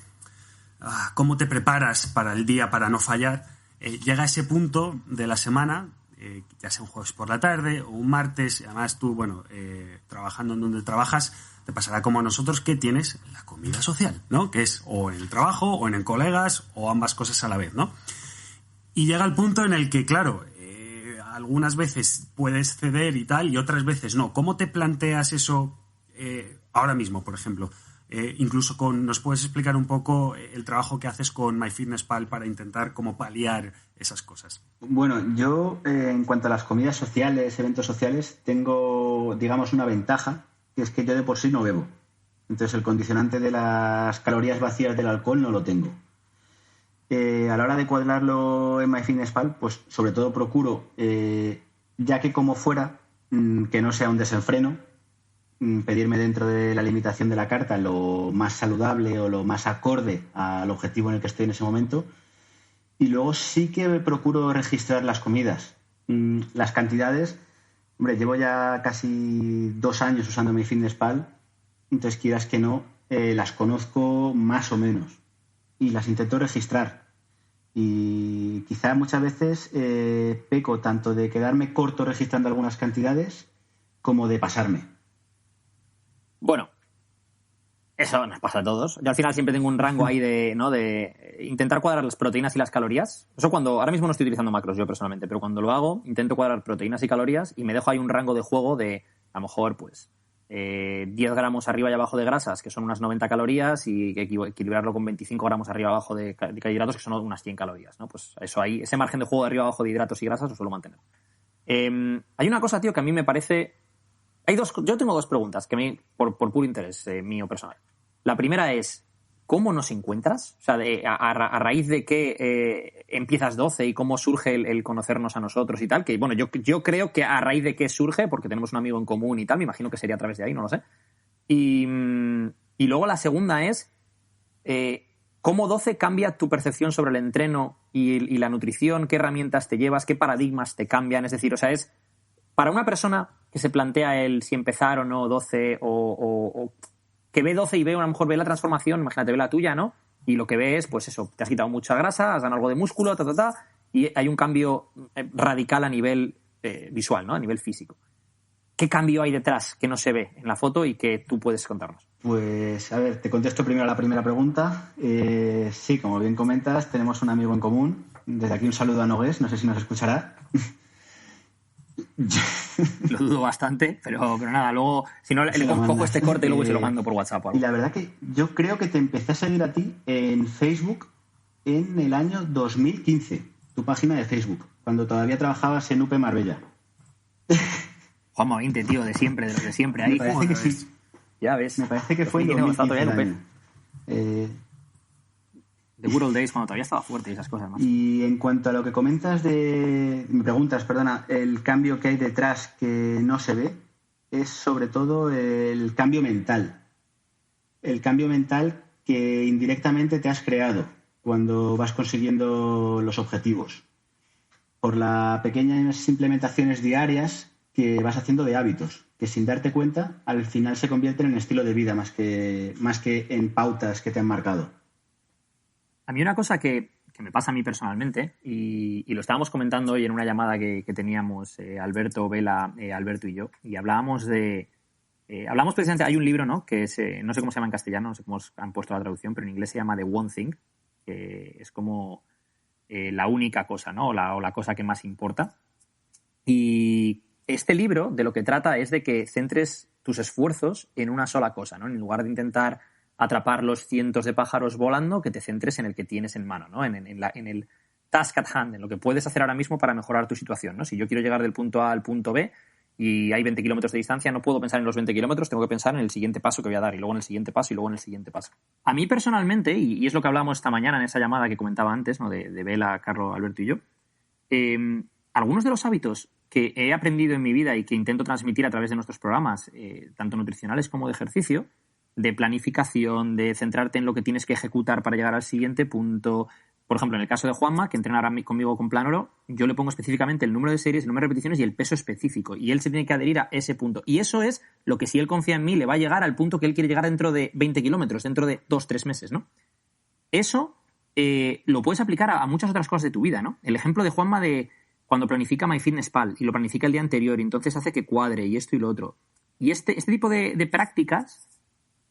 cómo te preparas para el día para no fallar. Llega ese punto de la semana, ya sea un jueves por la tarde o un martes, además tú, trabajando en donde trabajas, te pasará como a nosotros que tienes la comida social, ¿no? Que es o en el trabajo o en el colegas o ambas cosas a la vez, ¿no? Y llega el punto en el que, claro, algunas veces puedes ceder y tal y otras veces no. ¿Cómo te planteas eso ahora mismo, por ejemplo? Incluso ¿nos puedes explicar un poco el trabajo que haces con MyFitnessPal para intentar como paliar esas cosas? Bueno, yo en cuanto a las comidas sociales, eventos sociales, tengo, digamos, una ventaja, que es que yo de por sí no bebo. Entonces el condicionante de las calorías vacías del alcohol no lo tengo. A la hora de cuadrarlo en MyFitnessPal, pues sobre todo procuro, ya que como fuera, que no sea un desenfreno, pedirme dentro de la limitación de la carta lo más saludable o lo más acorde al objetivo en el que estoy en ese momento. Y luego sí que procuro registrar las comidas. Las cantidades, hombre, llevo ya casi 2 años usando MyFitnessPal, entonces quieras que no, las conozco más o menos y las intento registrar. Y quizá muchas veces peco tanto de quedarme corto registrando algunas cantidades como de pasarme. Bueno, eso nos pasa a todos. Yo al final siempre tengo un rango ahí de intentar cuadrar las proteínas y las calorías. Eso ahora mismo no estoy utilizando macros yo personalmente, pero cuando lo hago intento cuadrar proteínas y calorías y me dejo ahí un rango de juego de a lo mejor 10 gramos arriba y abajo de grasas, que son unas 90 calorías, y equilibrarlo con 25 gramos arriba y abajo de carbohidratos, que son unas 100 calorías, ¿no? Pues eso ahí, ese margen de juego de arriba y abajo de hidratos y grasas lo suelo mantener. Hay una cosa, tío, que a mí me parece... Yo tengo 2 preguntas que a mí, por puro interés mío personal. La primera es, ¿cómo nos encuentras? O sea, a raíz de qué empiezas 12 y cómo surge el conocernos a nosotros y tal. Que bueno, yo creo que a raíz de qué surge, porque tenemos un amigo en común y tal, me imagino que sería a través de ahí, no lo sé. Y luego la segunda es, ¿cómo 12 cambia tu percepción sobre el entreno y la nutrición? ¿Qué herramientas te llevas? ¿Qué paradigmas te cambian? Es decir, o sea, es para una persona que se plantea el si empezar o no 12 o que ve 12 y a lo mejor ve la transformación, imagínate, ve la tuya, ¿no? Y lo que ve es, pues eso, te has quitado mucha grasa, has ganado algo de músculo, y hay un cambio radical a nivel visual, ¿no? A nivel físico. ¿Qué cambio hay detrás que no se ve en la foto y que tú puedes contarnos? Pues, a ver, te contesto primero a la primera pregunta. Sí, como bien comentas, tenemos un amigo en común. Desde aquí un saludo a Nogués, no sé si nos escuchará. Lo dudo bastante, pero nada, luego, si no, le cojo este corte y luego se lo mando por WhatsApp o algo. Y la verdad que yo creo que te empecé a seguir a ti en Facebook en el año 2015, tu página de Facebook, cuando todavía trabajabas en UP Marbella. Juanma 20, tío, de siempre, de los de siempre. Ahí, me parece que sí. Ya ves. Me parece que fue en 2015 The Good Old Days, cuando todavía estaba fuerte y esas cosas más. Y en cuanto a lo que comentas me preguntas, el cambio que hay detrás que no se ve, es sobre todo el cambio mental. El cambio mental que indirectamente te has creado cuando vas consiguiendo los objetivos. Por las pequeñas implementaciones diarias que vas haciendo de hábitos, que sin darte cuenta, al final se convierten en estilo de vida más que en pautas que te han marcado. A mí una cosa que me pasa a mí personalmente, y lo estábamos comentando hoy en una llamada que teníamos Alberto, Vela, Alberto y yo, y hablábamos precisamente, hay un libro, ¿no? Que es, no sé cómo se llama en castellano, no sé cómo han puesto la traducción, pero en inglés se llama The One Thing, que es como la única cosa, ¿no? O la cosa que más importa. Y este libro de lo que trata es de que centres tus esfuerzos en una sola cosa, ¿no? En lugar de intentar atrapar los cientos de pájaros volando, que te centres en el que tienes en mano, ¿no? En task at hand, en lo que puedes hacer ahora mismo para mejorar tu situación, ¿no? Si yo quiero llegar del punto A al punto B y hay 20 kilómetros de distancia, no puedo pensar en los 20 kilómetros, tengo que pensar en el siguiente paso que voy a dar, y luego en el siguiente paso, y luego en el siguiente paso. A mí personalmente, y es lo que hablábamos esta mañana en esa llamada que comentaba antes, ¿no? de Bela, Carlos, Alberto y yo, algunos de los hábitos que he aprendido en mi vida y que intento transmitir a través de nuestros programas, tanto nutricionales como de ejercicio, de planificación, de centrarte en lo que tienes que ejecutar para llegar al siguiente punto. Por ejemplo, en el caso de Juanma, que entrena ahora conmigo con Plan Oro, yo le pongo específicamente el número de series, el número de repeticiones y el peso específico. Y él se tiene que adherir a ese punto. Y eso es lo que, si él confía en mí, le va a llegar al punto que él quiere llegar dentro de 20 kilómetros, dentro de 2-3 meses, ¿no? Eso lo puedes aplicar a muchas otras cosas de tu vida, ¿no? El ejemplo de Juanma de cuando planifica MyFitnessPal y lo planifica el día anterior y entonces hace que cuadre y esto y lo otro. Y este tipo de prácticas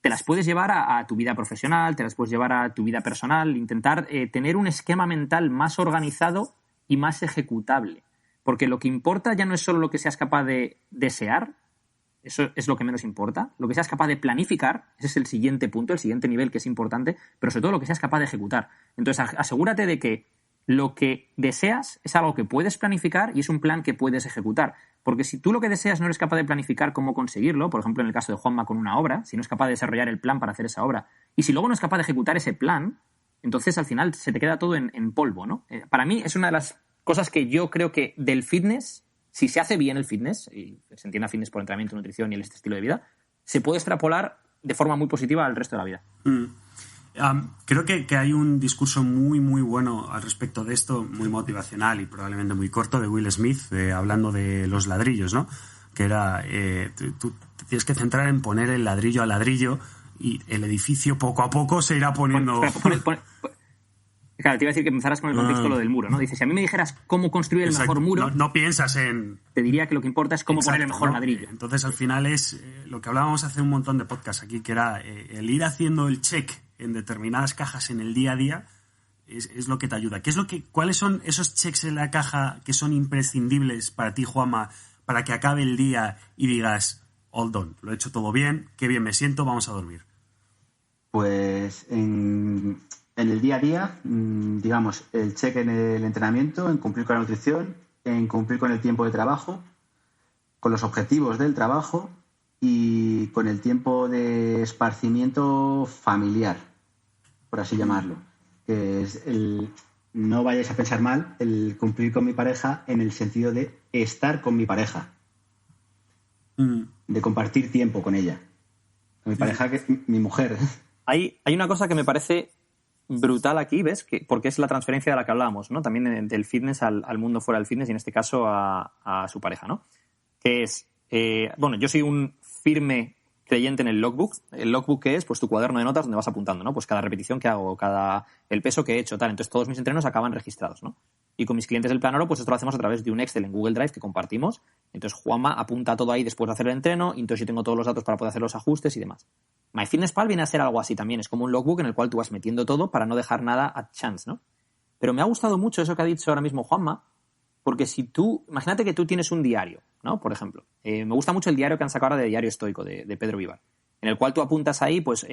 te las puedes llevar a tu vida profesional, te las puedes llevar a tu vida personal, intentar tener un esquema mental más organizado y más ejecutable. Porque lo que importa ya no es solo lo que seas capaz de desear, eso es lo que menos importa. Lo que seas capaz de planificar, ese es el siguiente punto, el siguiente nivel que es importante, pero sobre todo lo que seas capaz de ejecutar. Entonces, asegúrate de que lo que deseas es algo que puedes planificar y es un plan que puedes ejecutar. Porque si tú lo que deseas no eres capaz de planificar cómo conseguirlo, por ejemplo en el caso de Juanma con una obra, si no es capaz de desarrollar el plan para hacer esa obra, y si luego no es capaz de ejecutar ese plan, entonces al final se te queda todo en polvo, ¿no? Para mí es una de las cosas que yo creo que del fitness, si se hace bien el fitness, y se entiende fitness por entrenamiento, nutrición y este estilo de vida, se puede extrapolar de forma muy positiva al resto de la vida. Creo que hay un discurso muy, muy bueno al respecto de esto, muy motivacional y probablemente muy corto, de Will Smith, hablando de los ladrillos, ¿no? Que era, tú te tienes que centrar en poner el ladrillo a ladrillo y el edificio poco a poco se irá poniendo... Claro, te iba a decir que empezaras con el contexto lo del muro, ¿no? Dices, si a mí me dijeras cómo construir el mejor muro... No piensas en... Te diría que lo que importa es cómo poner el mejor ladrillo. Entonces, al final es lo que hablábamos hace un montón de podcasts aquí, que era el ir haciendo el check en determinadas cajas en el día a día es lo que te ayuda. ¿Cuáles son esos checks en la caja que son imprescindibles para ti, Juanma, para que acabe el día y digas, all done, lo he hecho todo bien, qué bien me siento, vamos a dormir? Pues en el día a día, digamos, el check en el entrenamiento, en cumplir con la nutrición, en cumplir con el tiempo de trabajo, con los objetivos del trabajo y con el tiempo de esparcimiento familiar, por así llamarlo, que es no vayáis a pensar mal, el cumplir con mi pareja en el sentido de estar con mi pareja, de compartir tiempo con ella, con mi pareja, que mi mujer. Hay una cosa que me parece brutal aquí, ¿ves? Porque es la transferencia de la que hablábamos, ¿no? También del fitness al mundo fuera del fitness y en este caso a su pareja, ¿no? Que es, yo soy un firme creyente en el logbook. El logbook, ¿qué es? Pues tu cuaderno de notas donde vas apuntando, ¿no? Pues cada repetición que hago, el peso que he hecho, tal. Entonces todos mis entrenos acaban registrados, ¿no? Y con mis clientes del Plan Oro, pues esto lo hacemos a través de un Excel en Google Drive que compartimos. Entonces Juanma apunta todo ahí después de hacer el entreno y entonces yo tengo todos los datos para poder hacer los ajustes y demás. MyFitnessPal viene a ser algo así también. Es como un logbook en el cual tú vas metiendo todo para no dejar nada a chance, ¿no? Pero me ha gustado mucho eso que ha dicho ahora mismo Juanma, porque si imagínate que tú tienes un diario, ¿no? Por ejemplo, me gusta mucho el diario que han sacado ahora de Diario Estoico, de Pedro Vivar, en el cual tú apuntas ahí, pues,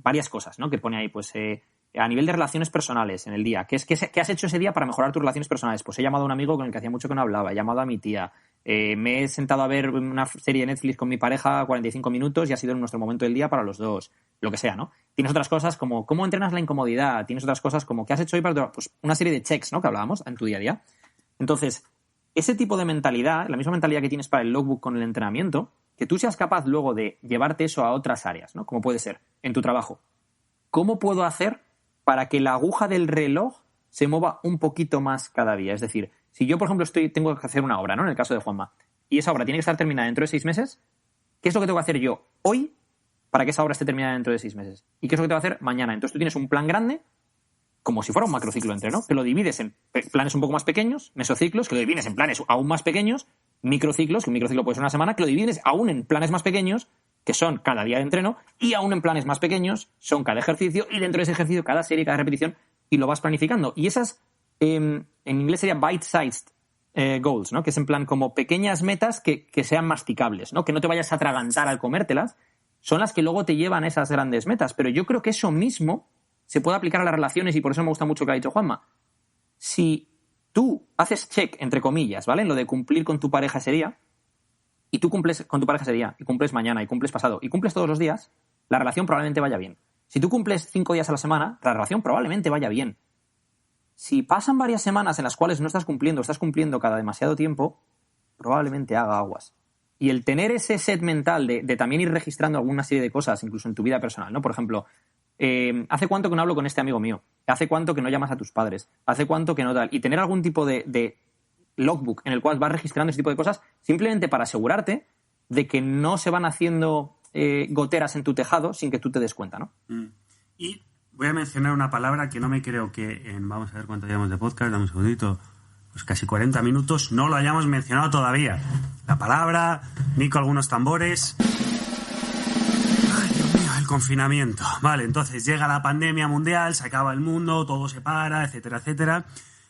varias cosas, ¿no? Que pone ahí, pues, a nivel de relaciones personales en el día. ¿Qué has hecho ese día para mejorar tus relaciones personales? Pues he llamado a un amigo con el que hacía mucho que no hablaba, he llamado a mi tía, me he sentado a ver una serie de Netflix con mi pareja 45 minutos y ha sido nuestro momento del día para los dos, lo que sea, ¿no? Tienes otras cosas como cómo entrenas la incomodidad, tienes otras cosas como qué has hecho hoy para... Pues una serie de checks, ¿no? Que hablábamos en tu día a día. Entonces, ese tipo de mentalidad, la misma mentalidad que tienes para el logbook con el entrenamiento, que tú seas capaz luego de llevarte eso a otras áreas, ¿no? Como puede ser en tu trabajo. ¿Cómo puedo hacer para que la aguja del reloj se mueva un poquito más cada día? Es decir, si yo, por ejemplo, tengo que hacer una obra, ¿no? En el caso de Juanma, y esa obra tiene que estar terminada dentro de 6 meses, ¿qué es lo que tengo que hacer yo hoy para que esa obra esté terminada dentro de 6 meses? ¿Y qué es lo que tengo que hacer mañana? Entonces tú tienes un plan grande, como si fuera un macrociclo de entreno, que lo divides en planes un poco más pequeños, mesociclos, que lo divides en planes aún más pequeños, microciclos, que un microciclo puede ser una semana, que lo divides aún en planes más pequeños, que son cada día de entreno, y aún en planes más pequeños, son cada ejercicio, y dentro de ese ejercicio, cada serie, cada repetición, y lo vas planificando. Y esas, en inglés sería bite-sized goals, ¿no? Que es en plan como pequeñas metas que sean masticables, ¿no? Que no te vayas a atragantar al comértelas, son las que luego te llevan a esas grandes metas. Pero yo creo que eso mismo se puede aplicar a las relaciones y por eso me gusta mucho lo que ha dicho Juanma. Si tú haces check, entre comillas, ¿vale? En lo de cumplir con tu pareja ese día, y tú cumples con tu pareja ese día, y cumples mañana, y cumples pasado, y cumples todos los días, la relación probablemente vaya bien. Si tú cumples 5 días a la semana, la relación probablemente vaya bien. Si pasan varias semanas en las cuales no estás cumpliendo cada demasiado tiempo, probablemente haga aguas. Y el tener ese set mental de también ir registrando alguna serie de cosas, incluso en tu vida personal, ¿no? Por ejemplo, ¿hace cuánto que no hablo con este amigo mío? ¿Hace cuánto que no llamas a tus padres? ¿Hace cuánto que no tal? Y tener algún tipo de logbook en el cual vas registrando ese tipo de cosas simplemente para asegurarte de que no se van haciendo goteras en tu tejado sin que tú te des cuenta, ¿no? Y voy a mencionar una palabra que no me creo que vamos a ver cuánto llevamos de podcast, dame un segundito, pues casi 40 minutos, no lo hayamos mencionado todavía. La palabra, Nico, algunos tambores. Ay, Dios mío, el confinamiento. Vale, entonces llega la pandemia mundial, se acaba el mundo, todo se para, etcétera, etcétera.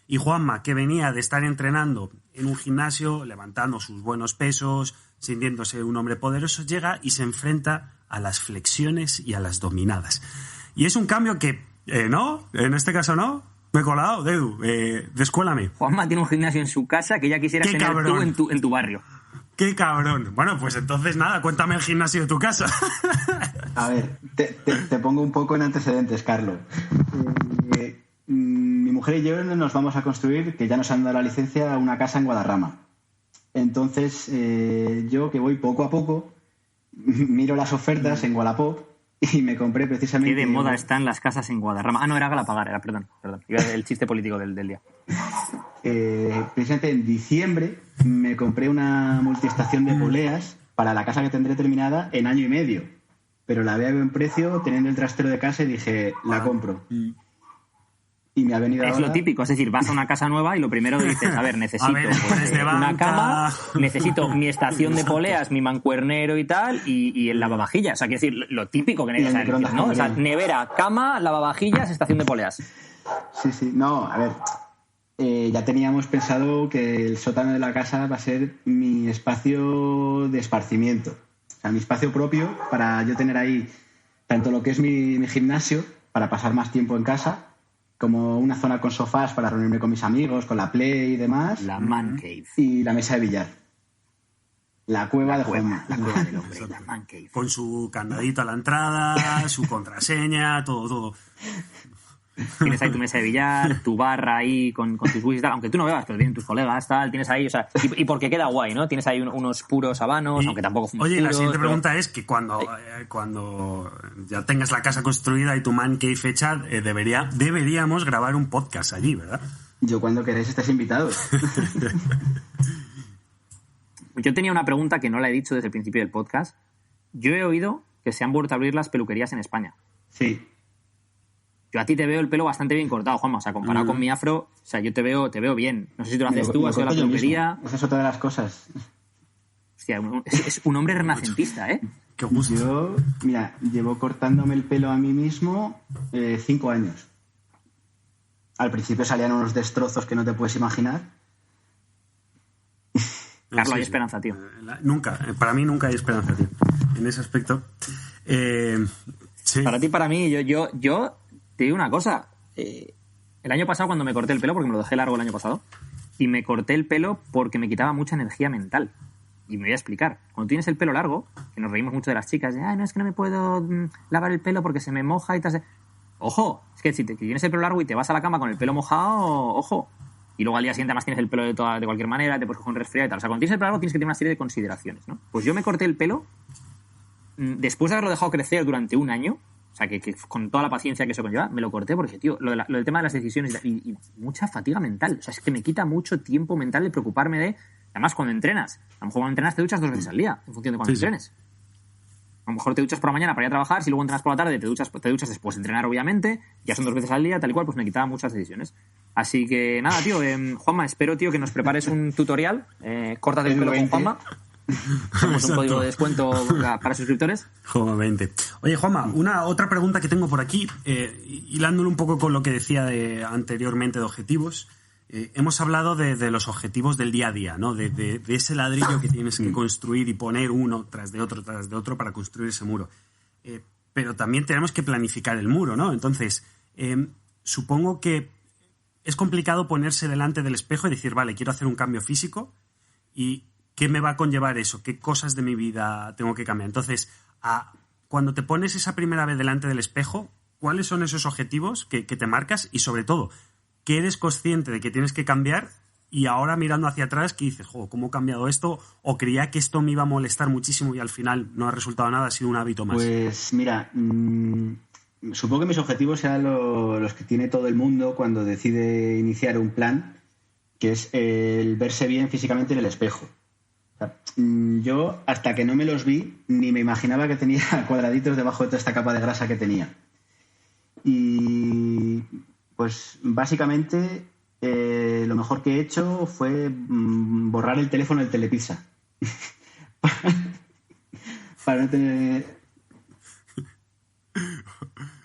Y Juanma, que venía de estar entrenando en un gimnasio, levantando sus buenos pesos, sintiéndose un hombre poderoso, llega y se enfrenta a las flexiones y a las dominadas. Y es un cambio que, ¿no? En este caso no. Me he colado, Edu. Descuélame. Juanma tiene un gimnasio en su casa que ya quisieras tener tú en tu barrio. ¡Qué cabrón! Bueno, pues entonces nada, cuéntame el gimnasio de tu casa. A ver, te pongo un poco en antecedentes, Carlos. Mi mujer y yo nos vamos a construir, que ya nos han dado la licencia, una casa en Guadarrama. Entonces, yo que voy poco a poco, miro las ofertas en Wallapop y me compré precisamente... ¿Qué de moda están las casas en Guadarrama? Ah, no, era Galapagar, era, perdón. Iba el chiste político del día. Precisamente en diciembre me compré una multiestación de poleas para la casa que tendré terminada en año y medio. Pero la veo en precio, teniendo el trastero de casa, y dije, la compro. Y me ha venido es ahora... lo típico, es decir, vas a una casa nueva y lo primero que dices, a ver, necesito una cama, necesito mi estación de poleas, mi mancuernero y tal, y el lavavajillas. O sea, quiero decir, lo típico que necesitas, ¿no? O sea, nevera, cama, lavavajillas, estación de poleas. Sí. No, a ver, ya teníamos pensado que el sótano de la casa va a ser mi espacio de esparcimiento. O sea, mi espacio propio para yo tener ahí tanto lo que es mi gimnasio, para pasar más tiempo en casa, como una zona con sofás para reunirme con mis amigos, con la Play y demás. La man cave. Y la mesa de billar. La cueva de Juanma. La cueva del hombre, la man cave. Con su candadito a la entrada, su contraseña, todo. Tienes ahí tu mesa de billar, tu barra ahí con tus whiskies, tal, aunque tú no bebas, pero vienen tus colegas, tal, tienes ahí, o sea, y porque queda guay, ¿no? Tienes ahí unos puros habanos, aunque tampoco fumas. Oye, puros, la siguiente pregunta es que cuando ya tengas la casa construida y tu man cave hecha, deberíamos grabar un podcast allí, ¿verdad? Yo cuando queréis estáis invitados. Yo tenía una pregunta que no la he dicho desde el principio del podcast. Yo he oído que se han vuelto a abrir las peluquerías en España. Sí. Yo a ti te veo el pelo bastante bien cortado, Juanma. O sea, comparado con mi afro, o sea, yo te veo bien. No sé si tú lo haces tú, has ido a la peluquería. Esa es otra de las cosas. Hostia, es un hombre renacentista, ¿eh? Qué gusto. Yo, mira, llevo cortándome el pelo a mí mismo 5 años. Al principio salían unos destrozos que no te puedes imaginar. Carlos, hay esperanza, tío. Nunca, para mí nunca hay esperanza, tío. En ese aspecto. Sí. Para ti, para mí, yo te digo una cosa. El año pasado, cuando me corté el pelo, porque me lo dejé largo el año pasado, y me corté el pelo porque me quitaba mucha energía mental. Y me voy a explicar. Cuando tienes el pelo largo, que nos reímos mucho de las chicas, de, no, es que no me puedo lavar el pelo porque se me moja y tal. Ojo, es que si tienes el pelo largo y te vas a la cama con el pelo mojado, ojo. Y luego al día siguiente además tienes el pelo de cualquier manera, te puedes coger un resfriado y tal. O sea, cuando tienes el pelo largo tienes que tener una serie de consideraciones, ¿no? Pues yo me corté el pelo después de haberlo dejado crecer durante un año. O sea, que con toda la paciencia que eso conlleva, me lo corté porque, tío, lo del tema de las decisiones y mucha fatiga mental. O sea, es que me quita mucho tiempo mental de preocuparme de... Además, cuando entrenas. A lo mejor cuando entrenas te duchas 2 veces al día, en función de cuando entrenes. A lo mejor te duchas por la mañana para ir a trabajar, si luego entrenas por la tarde, te duchas después de entrenar, obviamente. Ya son 2 veces al día, tal y cual, pues me quitaba muchas decisiones. Así que, nada, tío, Juanma, espero, tío, que nos prepares un tutorial. Córtate el pelo con Juanma. Tenemos un código de descuento para suscriptores. Juanma 20. Oye, Juanma, otra pregunta que tengo por aquí, hilándolo un poco con lo que decía anteriormente de objetivos. Hemos hablado de los objetivos del día a día, ¿no? De ese ladrillo que tienes que construir y poner uno tras de otro para construir ese muro. Pero también tenemos que planificar el muro, ¿no? Entonces, supongo que es complicado ponerse delante del espejo y decir, vale, quiero hacer un cambio físico y ¿qué me va a conllevar eso? ¿Qué cosas de mi vida tengo que cambiar? Entonces, cuando te pones esa primera vez delante del espejo, ¿cuáles son esos objetivos que te marcas? Y sobre todo, ¿qué eres consciente de que tienes que cambiar? Y ahora mirando hacia atrás, ¿qué dices? ¿Cómo he cambiado esto? ¿O creía que esto me iba a molestar muchísimo y al final no ha resultado nada, ha sido un hábito más? Pues mira, supongo que mis objetivos serán los que tiene todo el mundo cuando decide iniciar un plan, que es el verse bien físicamente en el espejo. O sea, yo, hasta que no me los vi, ni me imaginaba que tenía cuadraditos debajo de toda esta capa de grasa que tenía. Y pues básicamente lo mejor que he hecho fue borrar el teléfono del Telepizza. Para no tener...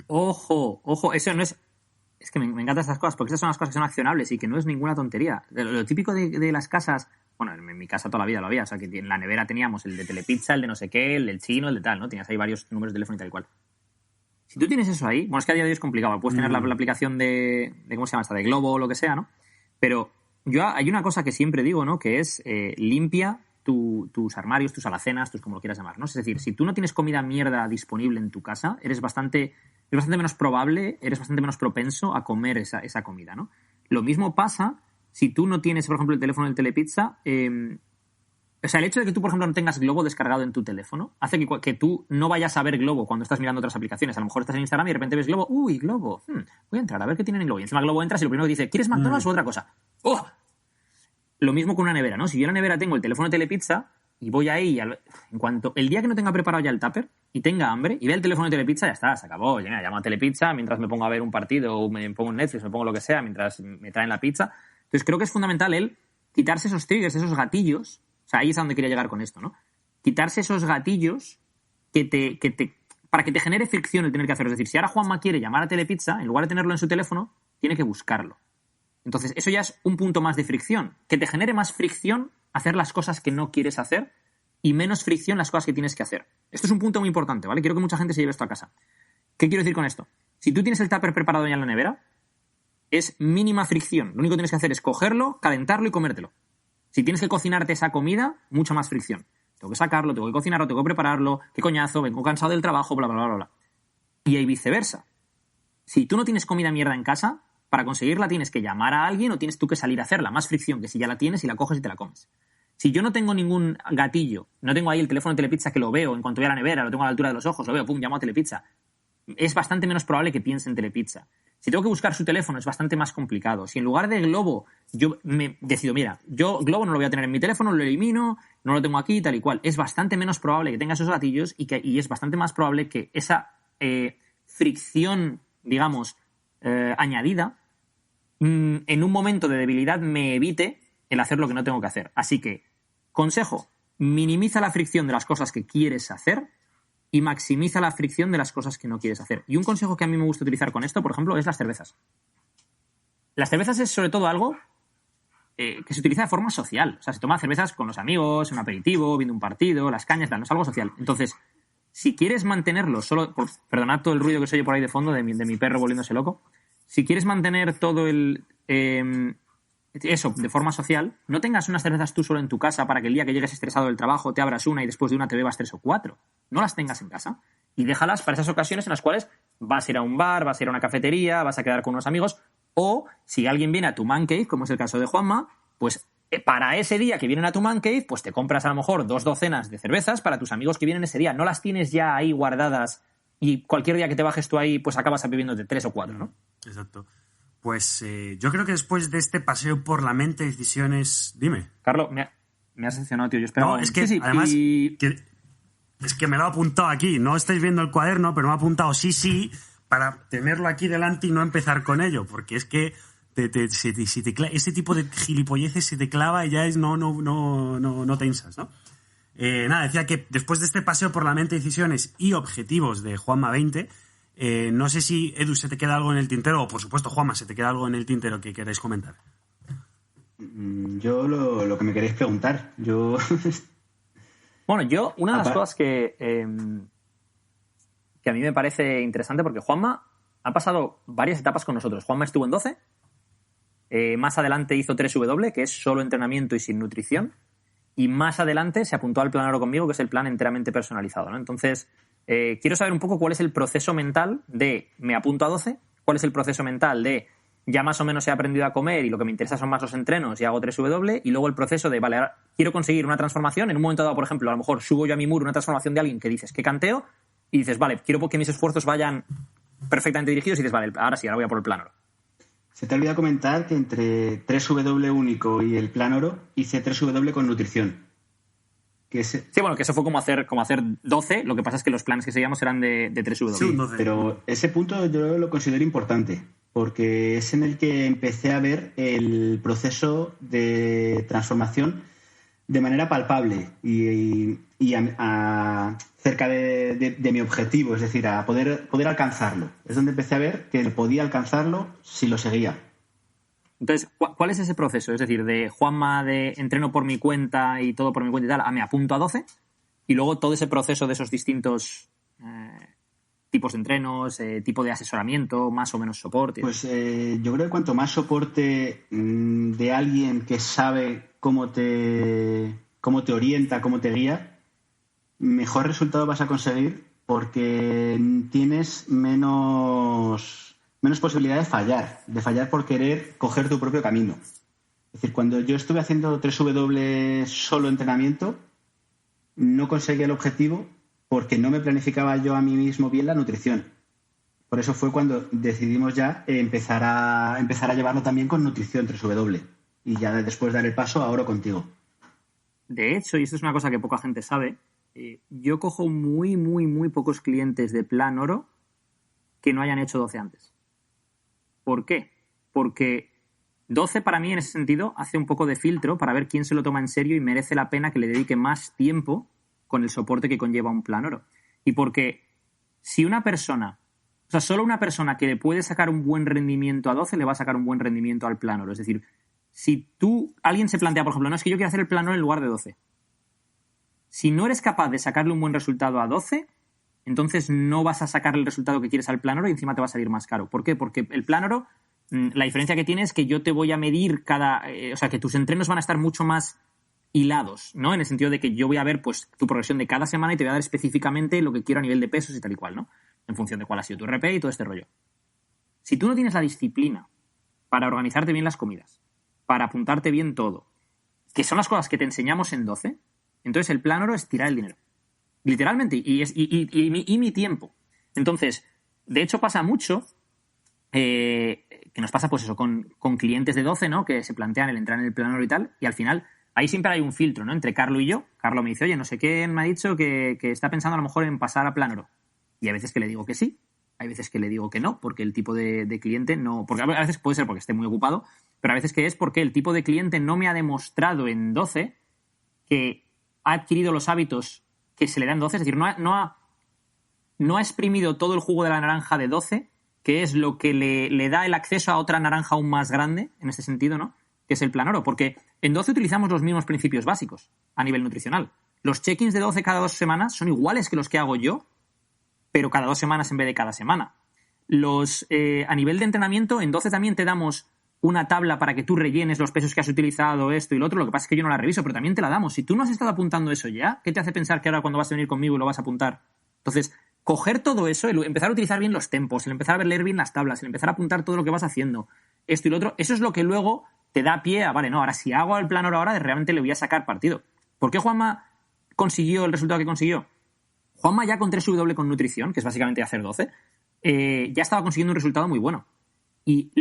Ojo, eso no es... Es que me encantan estas cosas, porque estas son las cosas que son accionables y que no es ninguna tontería. Lo típico de las casas... Bueno, en mi casa toda la vida lo había, o sea, que en la nevera teníamos el de Telepizza, el de no sé qué, el del chino, el de tal, ¿no? Tenías ahí varios números de teléfono y tal y cual. Si tú tienes eso ahí... Bueno, es que a día de hoy es complicado. Puedes tener la aplicación de... ¿Cómo se llama esta? De Globo o lo que sea, ¿no? Pero hay una cosa que siempre digo, ¿no? Que es limpia tus armarios, tus alacenas, como lo quieras llamar, ¿no? Es decir, si tú no tienes comida mierda disponible en tu casa, eres bastante menos probable, eres bastante menos propenso a comer esa comida, ¿no? Lo mismo pasa si tú no tienes, por ejemplo, el teléfono del Telepizza. O sea, el hecho de que tú, por ejemplo, no tengas Globo descargado en tu teléfono hace que tú no vayas a ver Globo cuando estás mirando otras aplicaciones. A lo mejor estás en Instagram y de repente ves Globo. ¡Uy, Globo! Voy a entrar a ver qué tienen en Globo. Y encima Globo entras y lo primero que dice, ¿quieres McDonald's o otra cosa? ¡Oh! Lo mismo con una nevera, ¿no? Si yo en la nevera tengo el teléfono de Telepizza y voy ahí, en cuanto el día que no tenga preparado ya el tupper y tenga hambre y vea el teléfono de Telepizza, ya está, se acabó. Ya llamo a Telepizza mientras me pongo a ver un partido o me pongo un Netflix, me pongo lo que sea, mientras me traen la pizza. Entonces creo que es fundamental el quitarse esos triggers, esos gatillos. O sea, ahí es a donde quería llegar con esto, ¿no? Quitarse esos gatillos para que te genere fricción el tener que hacerlo. Es decir, si ahora Juanma quiere llamar a Telepizza, en lugar de tenerlo en su teléfono, tiene que buscarlo. Entonces, eso ya es un punto más de fricción. Que te genere más fricción hacer las cosas que no quieres hacer y menos fricción las cosas que tienes que hacer. Esto es un punto muy importante, ¿vale? Quiero que mucha gente se lleve esto a casa. ¿Qué quiero decir con esto? Si tú tienes el tupper preparado ya en la nevera, es mínima fricción. Lo único que tienes que hacer es cogerlo, calentarlo y comértelo. Si tienes que cocinarte esa comida, mucha más fricción. Tengo que sacarlo, tengo que cocinarlo, tengo que prepararlo, qué coñazo, vengo cansado del trabajo, bla, bla, bla, bla. Y ahí viceversa. Si tú no tienes comida mierda en casa, para conseguirla tienes que llamar a alguien o tienes tú que salir a hacerla. Más fricción que si ya la tienes y la coges y te la comes. Si yo no tengo ningún gatillo, no tengo ahí el teléfono de Telepizza que lo veo, en cuanto voy a la nevera, lo tengo a la altura de los ojos, lo veo, pum, llamo a Telepizza. Es bastante menos probable que piense en Telepizza. Si tengo que buscar su teléfono es bastante más complicado. Si en lugar de Globo yo me decido, mira, yo Globo no lo voy a tener en mi teléfono, lo elimino, no lo tengo aquí, tal y cual. Es bastante menos probable que tenga esos gatillos y es bastante más probable que esa fricción, digamos, añadida, en un momento de debilidad me evite el hacer lo que no tengo que hacer. Así que, consejo, minimiza la fricción de las cosas que quieres hacer y maximiza la fricción de las cosas que no quieres hacer. Y un consejo que a mí me gusta utilizar con esto, por ejemplo, es las cervezas. Las cervezas es sobre todo algo que se utiliza de forma social. O sea, se toma cervezas con los amigos, un aperitivo, viendo un partido, las cañas, tal, no es algo social. Entonces, si quieres mantenerlo solo... Perdonad todo el ruido que se oye por ahí de fondo de mi perro volviéndose loco. Si quieres mantener todo eso de forma social, no tengas unas cervezas tú solo en tu casa para que el día que llegues estresado del trabajo te abras una y después de una te bebas 3 o 4. No las tengas en casa y déjalas para esas ocasiones en las cuales vas a ir a un bar, vas a ir a una cafetería, vas a quedar con unos amigos o si alguien viene a tu man cave, como es el caso de Juanma, pues para ese día que vienen a tu man cave, pues te compras a lo mejor 2 docenas de cervezas para tus amigos que vienen ese día. No las tienes ya ahí guardadas y cualquier día que te bajes tú ahí pues acabas bebiéndote 3 o 4, ¿no? Exacto. Pues yo creo que después de este paseo por la mente, decisiones... Dime. Carlos, me has decepcionado, tío. Yo esperaba... No, es que sí, además... Es que me lo he apuntado aquí. No estáis viendo el cuaderno, pero me he apuntado sí, para tenerlo aquí delante y no empezar con ello. Porque es que ese tipo de gilipolleces se te clava y ya es no te insas, ¿no? Nada, decía que después de este paseo por la mente, decisiones y objetivos de Juanma 20... no sé si, Edu, se te queda algo en el tintero o, por supuesto, Juanma, se te queda algo en el tintero que queráis comentar. Yo lo que me queréis preguntar. Bueno, una de las cosas que a mí me parece interesante, porque Juanma ha pasado varias etapas con nosotros. Juanma estuvo en 12, Más adelante hizo 3W, que es solo entrenamiento y sin nutrición. Y más adelante se apuntó al plan oro conmigo, que es el plan enteramente personalizado, ¿no? Entonces, quiero saber un poco cuál es el proceso mental de me apunto a 12, cuál es el proceso mental de ya más o menos he aprendido a comer y lo que me interesa son más los entrenos y hago 3W, y luego el proceso de, vale, ahora quiero conseguir una transformación. En un momento dado, por ejemplo, a lo mejor subo yo a mi muro una transformación de alguien que dices que canteo y dices, vale, quiero que mis esfuerzos vayan perfectamente dirigidos y dices, vale, ahora sí, ahora voy a por el plan oro. Se te olvida comentar que entre 3W único y el plan oro hice 3W con nutrición. Sí, bueno, que eso fue como hacer 12, lo que pasa es que los planes que seguíamos eran de 3W. Sí, pero ese punto yo lo considero importante, porque es en el que empecé a ver el proceso de transformación de manera palpable y cerca de mi objetivo, es decir, a poder alcanzarlo. Es donde empecé a ver que podía alcanzarlo si lo seguía. Entonces, ¿cuál es ese proceso? Es decir, de Juanma de entreno por mi cuenta y todo por mi cuenta y tal, a me apunto a 12, y luego todo ese proceso de esos distintos tipos de entrenos, tipo de asesoramiento, más o menos soporte. Pues yo creo que cuanto más soporte de alguien que sabe cómo te orienta, cómo te guía, mejor resultado vas a conseguir, porque tienes menos posibilidad de fallar por querer coger tu propio camino. Es decir, cuando yo estuve haciendo 3W solo entrenamiento, no conseguí el objetivo porque no me planificaba yo a mí mismo bien la nutrición. Por eso fue cuando decidimos ya empezar a llevarlo también con nutrición 3W, y ya después dar el paso a oro contigo. De hecho, y esto es una cosa que poca gente sabe, yo cojo muy, muy, muy pocos clientes de plan oro que no hayan hecho 12 antes. ¿Por qué? Porque 12 para mí en ese sentido hace un poco de filtro para ver quién se lo toma en serio y merece la pena que le dedique más tiempo con el soporte que conlleva un plan oro. Y porque si una persona, o sea, solo una persona que le puede sacar un buen rendimiento a 12 le va a sacar un buen rendimiento al plan oro. Es decir, si alguien se plantea, por ejemplo, no, es que yo quiero hacer el plan oro en lugar de 12. Si no eres capaz de sacarle un buen resultado a 12, entonces no vas a sacar el resultado que quieres al plan oro y encima te va a salir más caro. ¿Por qué? Porque el plan oro, la diferencia que tiene es que yo te voy a medir o sea, que tus entrenos van a estar mucho más hilados, ¿no? En el sentido de que yo voy a ver pues tu progresión de cada semana y te voy a dar específicamente lo que quiero a nivel de pesos y tal y cual, ¿no? En función de cuál ha sido tu RP y todo este rollo. Si tú no tienes la disciplina para organizarte bien las comidas, para apuntarte bien todo, que son las cosas que te enseñamos en 12, entonces el plan oro es tirar el dinero. Literalmente, y mi tiempo. Entonces, de hecho pasa mucho que nos pasa pues eso con clientes de 12, ¿no? Que se plantean el entrar en el plan oro y tal, y al final ahí siempre hay un filtro, ¿no? Entre Carlo y yo. Carlo me dice, oye, no sé qué me ha dicho que está pensando a lo mejor en pasar a plan oro. Y hay veces que le digo que sí, hay veces que le digo que no, porque el tipo de cliente no... Porque a veces puede ser porque esté muy ocupado, pero a veces que es porque el tipo de cliente no me ha demostrado en 12 que ha adquirido los hábitos que se le dan 12, es decir, no ha exprimido todo el jugo de la naranja de 12, que es lo que le da el acceso a otra naranja aún más grande, en este sentido, ¿no? Que es el plan oro, porque en 12 utilizamos los mismos principios básicos a nivel nutricional. Los check-ins de 12 cada 2 semanas son iguales que los que hago yo, pero cada 2 semanas en vez de cada semana. A nivel de entrenamiento, en 12 también te damos una tabla para que tú rellenes los pesos que has utilizado, esto y lo otro. Lo que pasa es que yo no la reviso, pero también te la damos. Si tú no has estado apuntando eso ya, ¿qué te hace pensar que ahora cuando vas a venir conmigo lo vas a apuntar? Entonces, coger todo eso, el empezar a utilizar bien los tempos, el empezar a leer bien las tablas, el empezar a apuntar todo lo que vas haciendo, esto y lo otro, eso es lo que luego te da pie a, vale, no, ahora si hago el plan oro ahora, realmente le voy a sacar partido. ¿Por qué Juanma consiguió el resultado que consiguió? Juanma ya con 3W con nutrición, que es básicamente hacer 12, ya estaba consiguiendo un resultado muy bueno. Y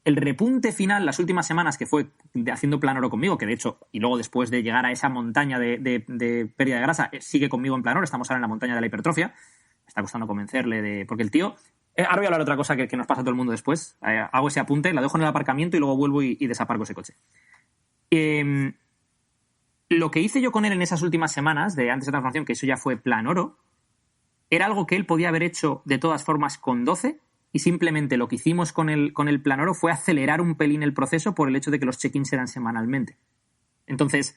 el repunte final, las últimas semanas, que fue haciendo plan oro conmigo, que de hecho, y luego después de llegar a esa montaña de pérdida de grasa, sigue conmigo en plan oro, estamos ahora en la montaña de la hipertrofia, me está costando convencerle porque el tío... ahora voy a hablar de otra cosa que nos pasa a todo el mundo después, hago ese apunte, la dejo en el aparcamiento y luego vuelvo y desaparco ese coche. Lo que hice yo con él en esas últimas semanas, de antes de transformación, que eso ya fue plan oro, era algo que él podía haber hecho de todas formas con 12, y simplemente lo que hicimos con el plan oro fue acelerar un pelín el proceso por el hecho de que los check-ins eran semanalmente. Entonces,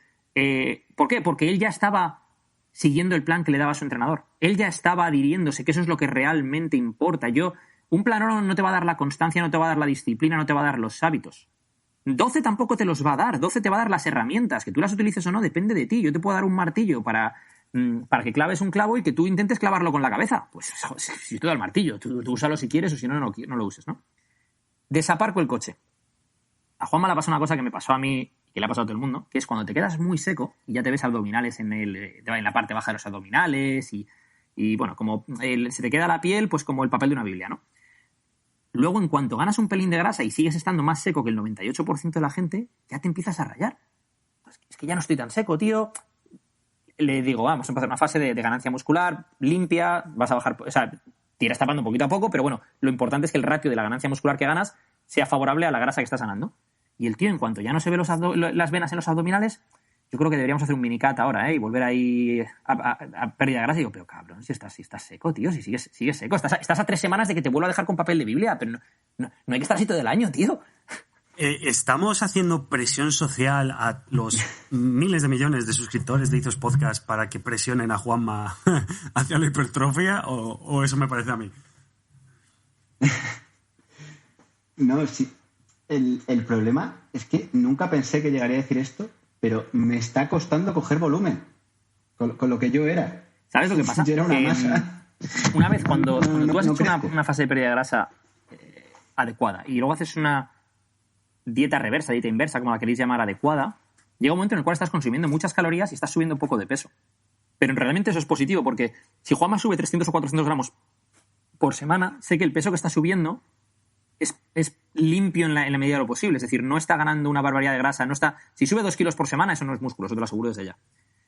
¿por qué? Porque él ya estaba siguiendo el plan que le daba su entrenador. Él ya estaba adhiriéndose, que eso es lo que realmente importa. Un plan oro no te va a dar la constancia, no te va a dar la disciplina, no te va a dar los hábitos. 12 tampoco te los va a dar. 12 te va a dar las herramientas. Que tú las utilices o no depende de ti. Yo te puedo dar un martillo para que claves un clavo y que tú intentes clavarlo con la cabeza. Pues si yo te doy el martillo, tú úsalo si quieres o si no, no lo uses, ¿no? Desaparco el coche. A Juanma le pasa una cosa que me pasó a mí y que le ha pasado a todo el mundo, que es cuando te quedas muy seco y ya te ves abdominales en la parte baja de los abdominales y bueno, como se te queda la piel, pues como el papel de una Biblia, ¿no? Luego, en cuanto ganas un pelín de grasa y sigues estando más seco que el 98% de la gente, ya te empiezas a rayar. Pues es que ya no estoy tan seco, tío. Le digo, vamos a empezar una fase de ganancia muscular, limpia, vas a bajar, o sea, te irás tapando poquito a poco, pero bueno, lo importante es que el ratio de la ganancia muscular que ganas sea favorable a la grasa que estás ganando. Y el tío, en cuanto ya no se ve las venas en los abdominales, yo creo que deberíamos hacer un minicat ahora, y volver ahí a pérdida de grasa. Y digo, pero cabrón, si estás seco, tío, si sigues seco. Estás a 3 semanas de que te vuelva a dejar con papel de Biblia, pero no hay que estar así todo el año, tío. ¿Estamos haciendo presión social a los miles de millones de suscriptores de Izos Podcast para que presionen a Juanma hacia la hipertrofia o eso me parece a mí? No, sí. El problema es que nunca pensé que llegaría a decir esto, pero me está costando coger volumen con lo que yo era. ¿Sabes lo que pasa? Yo era una masa. Una vez cuando tú has hecho una fase de pérdida de grasa adecuada y luego haces una dieta reversa, dieta inversa, como la queréis llamar, adecuada, llega un momento en el cual estás consumiendo muchas calorías y estás subiendo un poco de peso. Pero realmente eso es positivo, porque si Juanma sube 300 o 400 gramos por semana, sé que el peso que está subiendo es limpio en la medida de lo posible. Es decir, no está ganando una barbaridad de grasa. Si sube 2 kilos por semana, eso no es músculo, eso te lo aseguro desde ya.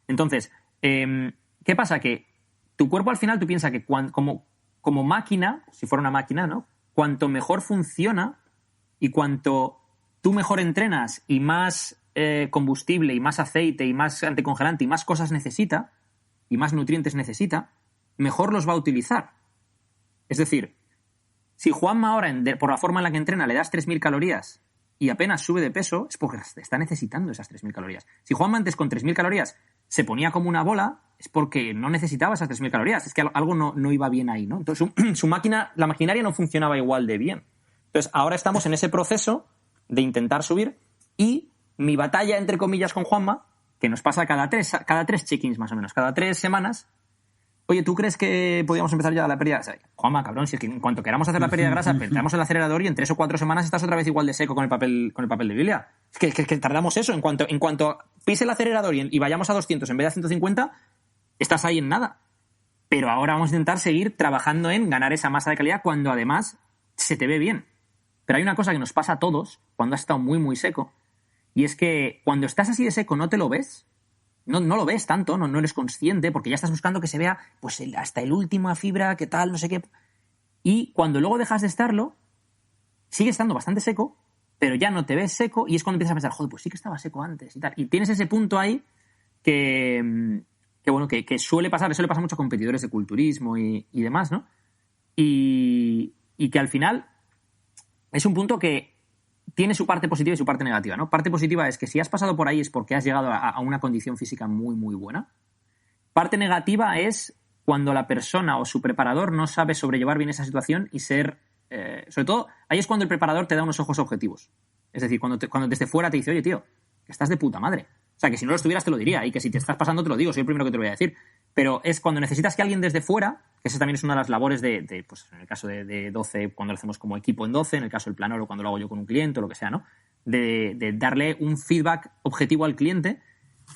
Entonces, ¿qué pasa? Que tu cuerpo al final, tú piensas que como máquina, si fuera una máquina, ¿no? Cuanto mejor funciona y cuanto tú mejor entrenas y más combustible y más aceite y más anticongelante y más cosas necesita y más nutrientes necesita, mejor los va a utilizar. Es decir, si Juanma ahora, por la forma en la que entrena, le das 3.000 calorías y apenas sube de peso, es porque está necesitando esas 3.000 calorías. Si Juanma antes con 3.000 calorías se ponía como una bola, es porque no necesitaba esas 3.000 calorías. Es que algo no iba bien ahí, ¿no? Entonces su máquina, la maquinaria no funcionaba igual de bien. Entonces ahora estamos en ese proceso de intentar subir y mi batalla, entre comillas, con Juanma, que nos pasa cada tres check-ins más o menos, cada 3 semanas. Oye, ¿tú crees que podríamos empezar ya la pérdida de grasa? Juanma, cabrón, si es que en cuanto queramos hacer la pérdida de grasa, apretamos el acelerador y en 3 o 4 semanas estás otra vez igual de seco con el papel de Biblia. Es que tardamos eso. En cuanto pise el acelerador y vayamos a 200 en vez de a 150, estás ahí en nada. Pero ahora vamos a intentar seguir trabajando en ganar esa masa de calidad cuando además se te ve bien. Pero hay una cosa que nos pasa a todos cuando has estado muy, muy seco, y es que cuando estás así de seco no te lo ves. No lo ves tanto, no eres consciente, porque ya estás buscando que se vea pues hasta el última fibra, qué tal, no sé qué. Y cuando luego dejas de estarlo, sigue estando bastante seco, pero ya no te ves seco y es cuando empiezas a pensar, joder, pues sí que estaba seco antes y tal. Y tienes ese punto ahí que suele pasar, eso le pasa mucho a competidores de culturismo y demás, ¿no? Y que al final es un punto que tiene su parte positiva y su parte negativa, ¿no? Parte positiva es que si has pasado por ahí es porque has llegado a una condición física muy, muy buena. Parte negativa es cuando la persona o su preparador no sabe sobrellevar bien esa situación y ser... sobre todo, ahí es cuando el preparador te da unos ojos objetivos. Es decir, cuando desde fuera te dice, oye, tío, que estás de puta madre. O sea, que si no lo estuvieras te lo diría y que si te estás pasando te lo digo, soy el primero que te lo voy a decir. Pero es cuando necesitas que alguien desde fuera, que esa también es una de las labores pues en el caso de 12, cuando lo hacemos como equipo en 12, en el caso del Planoro, cuando lo hago yo con un cliente o lo que sea, ¿no? De darle un feedback objetivo al cliente,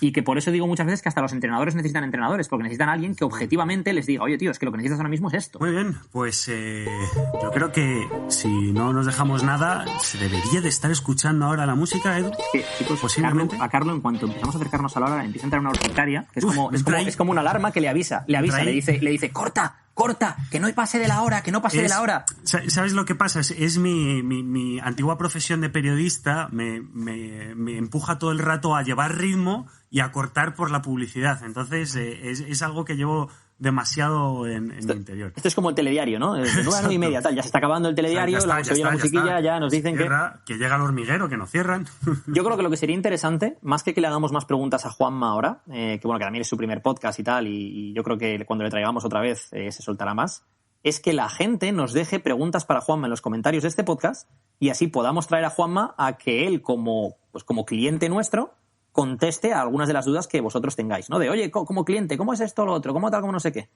y que por eso digo muchas veces que hasta los entrenadores necesitan entrenadores, porque necesitan a alguien que objetivamente les diga, oye, tío, es que lo que necesitas ahora mismo es esto. Muy bien, pues yo creo que si no nos dejamos nada, se debería de estar escuchando ahora la música, Edu. Chicos, posiblemente. A Carlo, en cuanto empezamos a acercarnos a la hora, empieza a entrar una urticaria, que es como una alarma que le avisa, le dice, corta, que no pase de la hora, que no pase de la hora. ¿Sabes lo que pasa? Es mi antigua profesión de periodista, me empuja todo el rato a llevar ritmo y a cortar por la publicidad. Entonces es algo que llevo demasiado en mi interior. Esto es como el telediario, ¿no? De 9 a 9:30, tal. Ya se está acabando el telediario, la musiquilla, ya nos dicen que llega el hormiguero, que no cierran. Yo creo que lo que sería interesante, más que le hagamos más preguntas a Juanma ahora, que también es su primer podcast y tal, y yo creo que cuando le traigamos otra vez se soltará más, es que la gente nos deje preguntas para Juanma en los comentarios de este podcast y así podamos traer a Juanma a que él, como cliente nuestro, conteste a algunas de las dudas que vosotros tengáis, ¿no? De, oye, como cliente, ¿cómo es esto o lo otro? ¿Cómo tal, cómo no sé qué?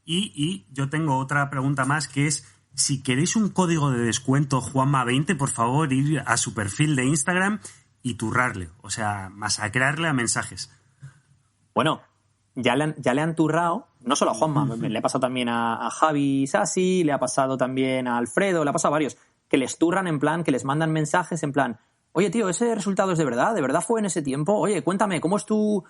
Y yo tengo otra pregunta más, que es, si queréis un código de descuento Juanma20, por favor, ir a su perfil de Instagram y turrarle, o sea, masacrarle a mensajes. Bueno, ya le han turrado, no solo a Juanma, le ha pasado también a Javi Sassi, le ha pasado también a Alfredo, le ha pasado a varios, que les turran en plan, que les mandan mensajes en plan, oye, tío, ¿ese resultado es de verdad? ¿De verdad fue en ese tiempo? Oye, cuéntame, ¿cómo es tu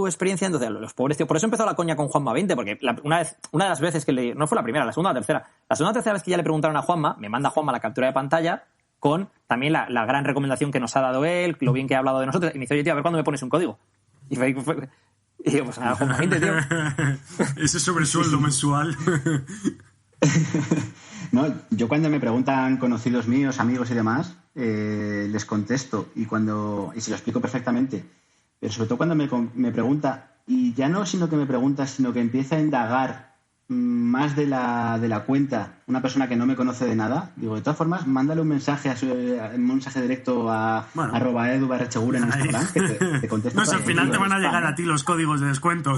experiencia? Entonces, los pobres, tío, por eso empezó la coña con Juanma20, porque una de las veces que no fue la primera, la segunda o tercera vez que ya le preguntaron a Juanma, me manda Juanma la captura de pantalla con también la gran recomendación que nos ha dado él, lo bien que ha hablado de nosotros, y me dice, oye, tío, a ver cuándo me pones un código. Y digo, pues nada, Juanma20, tío. Ese sobresueldo mensual. No, yo cuando me preguntan conocidos míos, amigos y demás, les contesto y se lo explico perfectamente. Pero sobre todo cuando me pregunta, y ya no sino que me pregunta, sino que empieza a indagar más de la cuenta, una persona que no me conoce de nada, digo, de todas formas, mándale un mensaje directo a @edu_barrechegura en Instagram, que te contesto. No sé, al final te van a llegar a ti los códigos de descuento.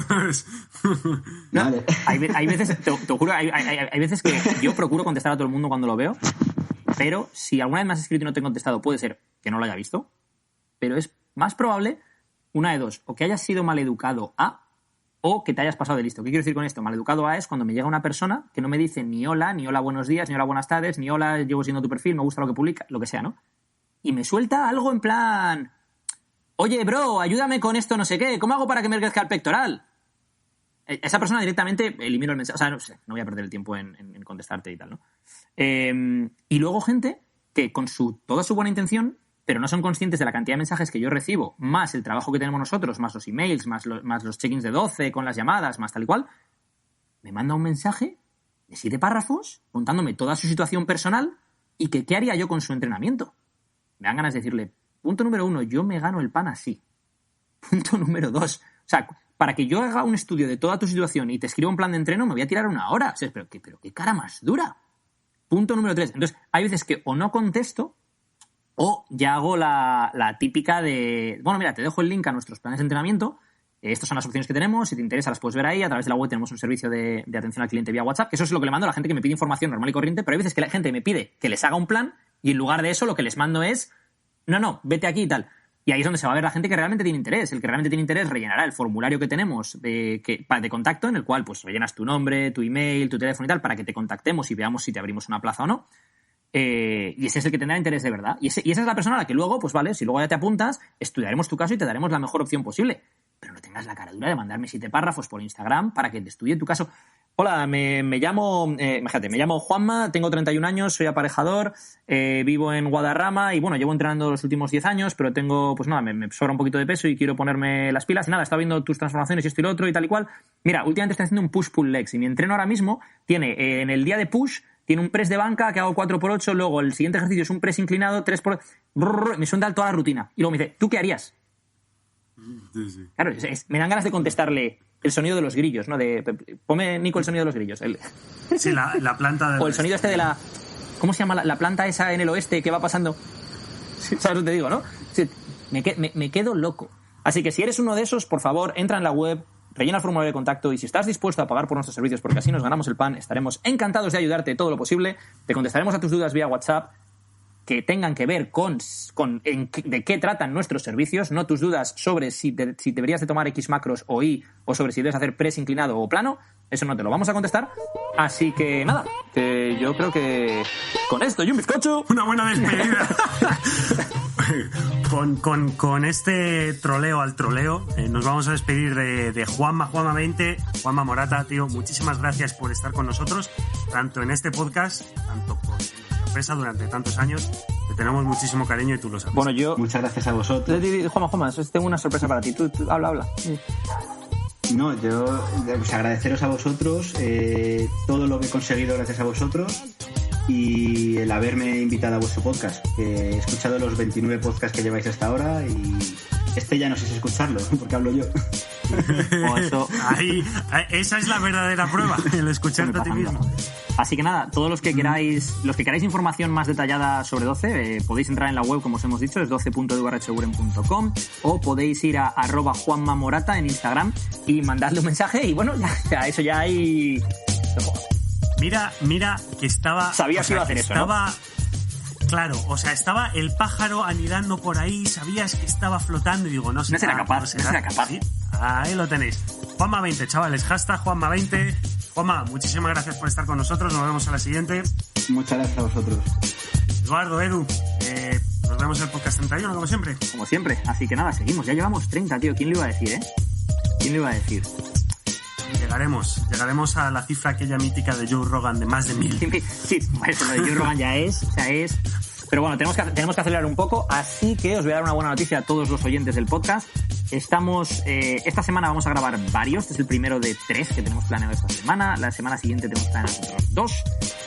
No, vale. Hay veces, te juro, hay veces que yo procuro contestar a todo el mundo cuando lo veo, pero si alguna vez me has escrito y no te he contestado, puede ser que no lo haya visto, pero es más probable una de dos, o que hayas sido maleducado o que te hayas pasado de listo. ¿Qué quiero decir con esto? Maleducado es cuando me llega una persona que no me dice ni hola buenos días, ni hola buenas tardes, ni hola llevo siendo tu perfil, me gusta lo que publica, lo que sea, ¿no? Y me suelta algo en plan, oye, bro, ayúdame con esto no sé qué, ¿cómo hago para que me crezca el pectoral? Esa persona directamente elimino el mensaje, o sea, no sé, no voy a perder el tiempo en contestarte y tal, ¿no? Y luego gente que con toda su buena intención, pero no son conscientes de la cantidad de mensajes que yo recibo, más el trabajo que tenemos nosotros, más los emails, más los check-ins de 12 con las llamadas, más tal y cual, me manda un mensaje de 7 párrafos contándome toda su situación personal y que qué haría yo con su entrenamiento. Me dan ganas de decirle, punto número 1, yo me gano el pan así. Punto número 2, o sea, para que yo haga un estudio de toda tu situación y te escriba un plan de entreno, me voy a tirar 1 hora. O sea, pero qué cara más dura. Punto número 3. Entonces, hay veces que o no contesto o ya hago la típica de, bueno, mira, te dejo el link a nuestros planes de entrenamiento, estas son las opciones que tenemos, si te interesa las puedes ver ahí, a través de la web tenemos un servicio de atención al cliente vía WhatsApp, que eso es lo que le mando a la gente que me pide información normal y corriente, pero hay veces que la gente me pide que les haga un plan y en lugar de eso lo que les mando es, no, vete aquí y tal. Y ahí es donde se va a ver la gente que realmente tiene interés. El que realmente tiene interés rellenará el formulario que tenemos de contacto, en el cual pues rellenas tu nombre, tu email, tu teléfono y tal, para que te contactemos y veamos si te abrimos una plaza o no. Y ese es el que tendrá interés de verdad. Y esa es la persona a la que luego, pues vale, si luego ya te apuntas, estudiaremos tu caso y te daremos la mejor opción posible. Pero no tengas la caradura de mandarme 7 párrafos por Instagram para que te estudie tu caso. Hola, me llamo Juanma, tengo 31 años, soy aparejador, vivo en Guadarrama y bueno, llevo entrenando los últimos 10 años, pero tengo, pues nada, me sobra un poquito de peso y quiero ponerme las pilas y nada, he estado viendo tus transformaciones y esto y lo otro y tal y cual. Mira, últimamente estoy haciendo un push-pull legs y mi entreno ahora mismo tiene, en el día de push, tiene un press de banca que hago 4x8, luego el siguiente ejercicio es un press inclinado, 3x... me suelta toda la rutina. Y luego me dice, ¿tú qué harías? Sí. Claro, me dan ganas de contestarle el sonido de los grillos, ¿no? Ponme, Nico, el sonido de los grillos. Sí, la planta de... O el sonido este de la... ¿Cómo se llama la planta esa en el oeste que va pasando? ¿Sabes lo que te digo, no? Sí, me quedo loco. Así que si eres uno de esos, por favor, entra en la web, rellena el formulario de contacto y si estás dispuesto a pagar por nuestros servicios, porque así nos ganamos el pan, estaremos encantados de ayudarte todo lo posible. Te contestaremos a tus dudas vía WhatsApp que tengan que ver de qué tratan nuestros servicios, no tus dudas sobre si deberías de tomar X macros o Y, o sobre si debes hacer press inclinado o plano. Eso no te lo vamos a contestar. Así que nada, que yo creo que con esto y un bizcocho, una buena despedida. Con este troleo al troleo, nos vamos a despedir de Juanma20, Juanma Morata, tío, muchísimas gracias por estar con nosotros, tanto en este podcast, tanto por nuestra empresa durante tantos años. Te tenemos muchísimo cariño y tú lo sabes. Bueno, muchas gracias a vosotros. Juanma, tengo una sorpresa para ti. Tú habla. No, yo pues agradeceros a vosotros todo lo que he conseguido gracias a vosotros y el haberme invitado a vuestro podcast. He escuchado los 29 podcasts que lleváis hasta ahora y ya no sé si escucharlo, porque hablo yo. O eso... Ahí, esa es la verdadera prueba, el escucharte a ti mismo. Así que nada, todos los que queráis información más detallada sobre 12, podéis entrar en la web, como os hemos dicho, es 12.eduardoecheguren.com, o podéis ir a @juanmamorata en Instagram y mandarle un mensaje y bueno, ya eso ya hay... Mira que estaba... Sabías que iba a hacer eso, estaba, ¿no? Claro, o sea, estaba el pájaro anidando por ahí, sabías que estaba flotando y digo, no será capaz. ¿Sí? Ahí lo tenéis. Juanma20, chavales, hashtag Juanma20. Juanma, muchísimas gracias por estar con nosotros, nos vemos a la siguiente. Muchas gracias a vosotros. Eduardo, Edu, nos vemos en el podcast 31, como siempre. Como siempre, así que nada, seguimos, ya llevamos 30, tío, ¿quién lo iba a decir, ¿Quién lo iba a decir? Llegaremos a la cifra aquella mítica de Joe Rogan de más de 1000. Sí, eso lo de Joe Rogan ya es, Pero bueno, tenemos que acelerar un poco, así que os voy a dar una buena noticia a todos los oyentes del podcast. Esta semana vamos a grabar varios, este es el primero de 3 que tenemos planeado esta semana, la semana siguiente tenemos planeados otros 2,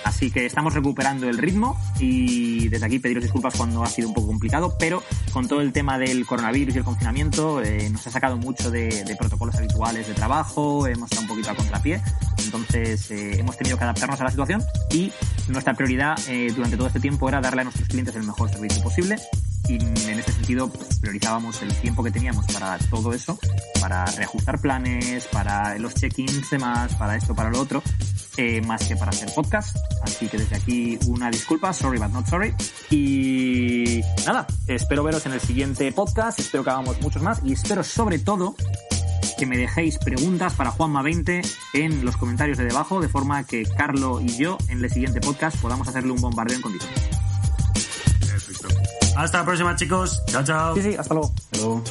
así que estamos recuperando el ritmo y desde aquí pediros disculpas cuando ha sido un poco complicado, pero con todo el tema del coronavirus y el confinamiento nos ha sacado mucho de protocolos habituales de trabajo, hemos estado un poquito a contrapié, entonces hemos tenido que adaptarnos a la situación y nuestra prioridad durante todo este tiempo era darle a nuestros clientes el mejor servicio posible. Y en este sentido pues, priorizábamos el tiempo que teníamos para todo eso, para reajustar planes, para los check-ins demás, para esto, para lo otro, más que para hacer podcast. Así que desde aquí una disculpa, sorry but not sorry. Y nada, espero veros en el siguiente podcast, espero que hagamos muchos más y espero sobre todo que me dejéis preguntas para Juanma20 en los comentarios de debajo, de forma que Carlo y yo en el siguiente podcast podamos hacerle un bombardeo en condiciones. Perfecto. Hasta la próxima, chicos. Chao, chao. Sí, hasta luego. Hasta luego.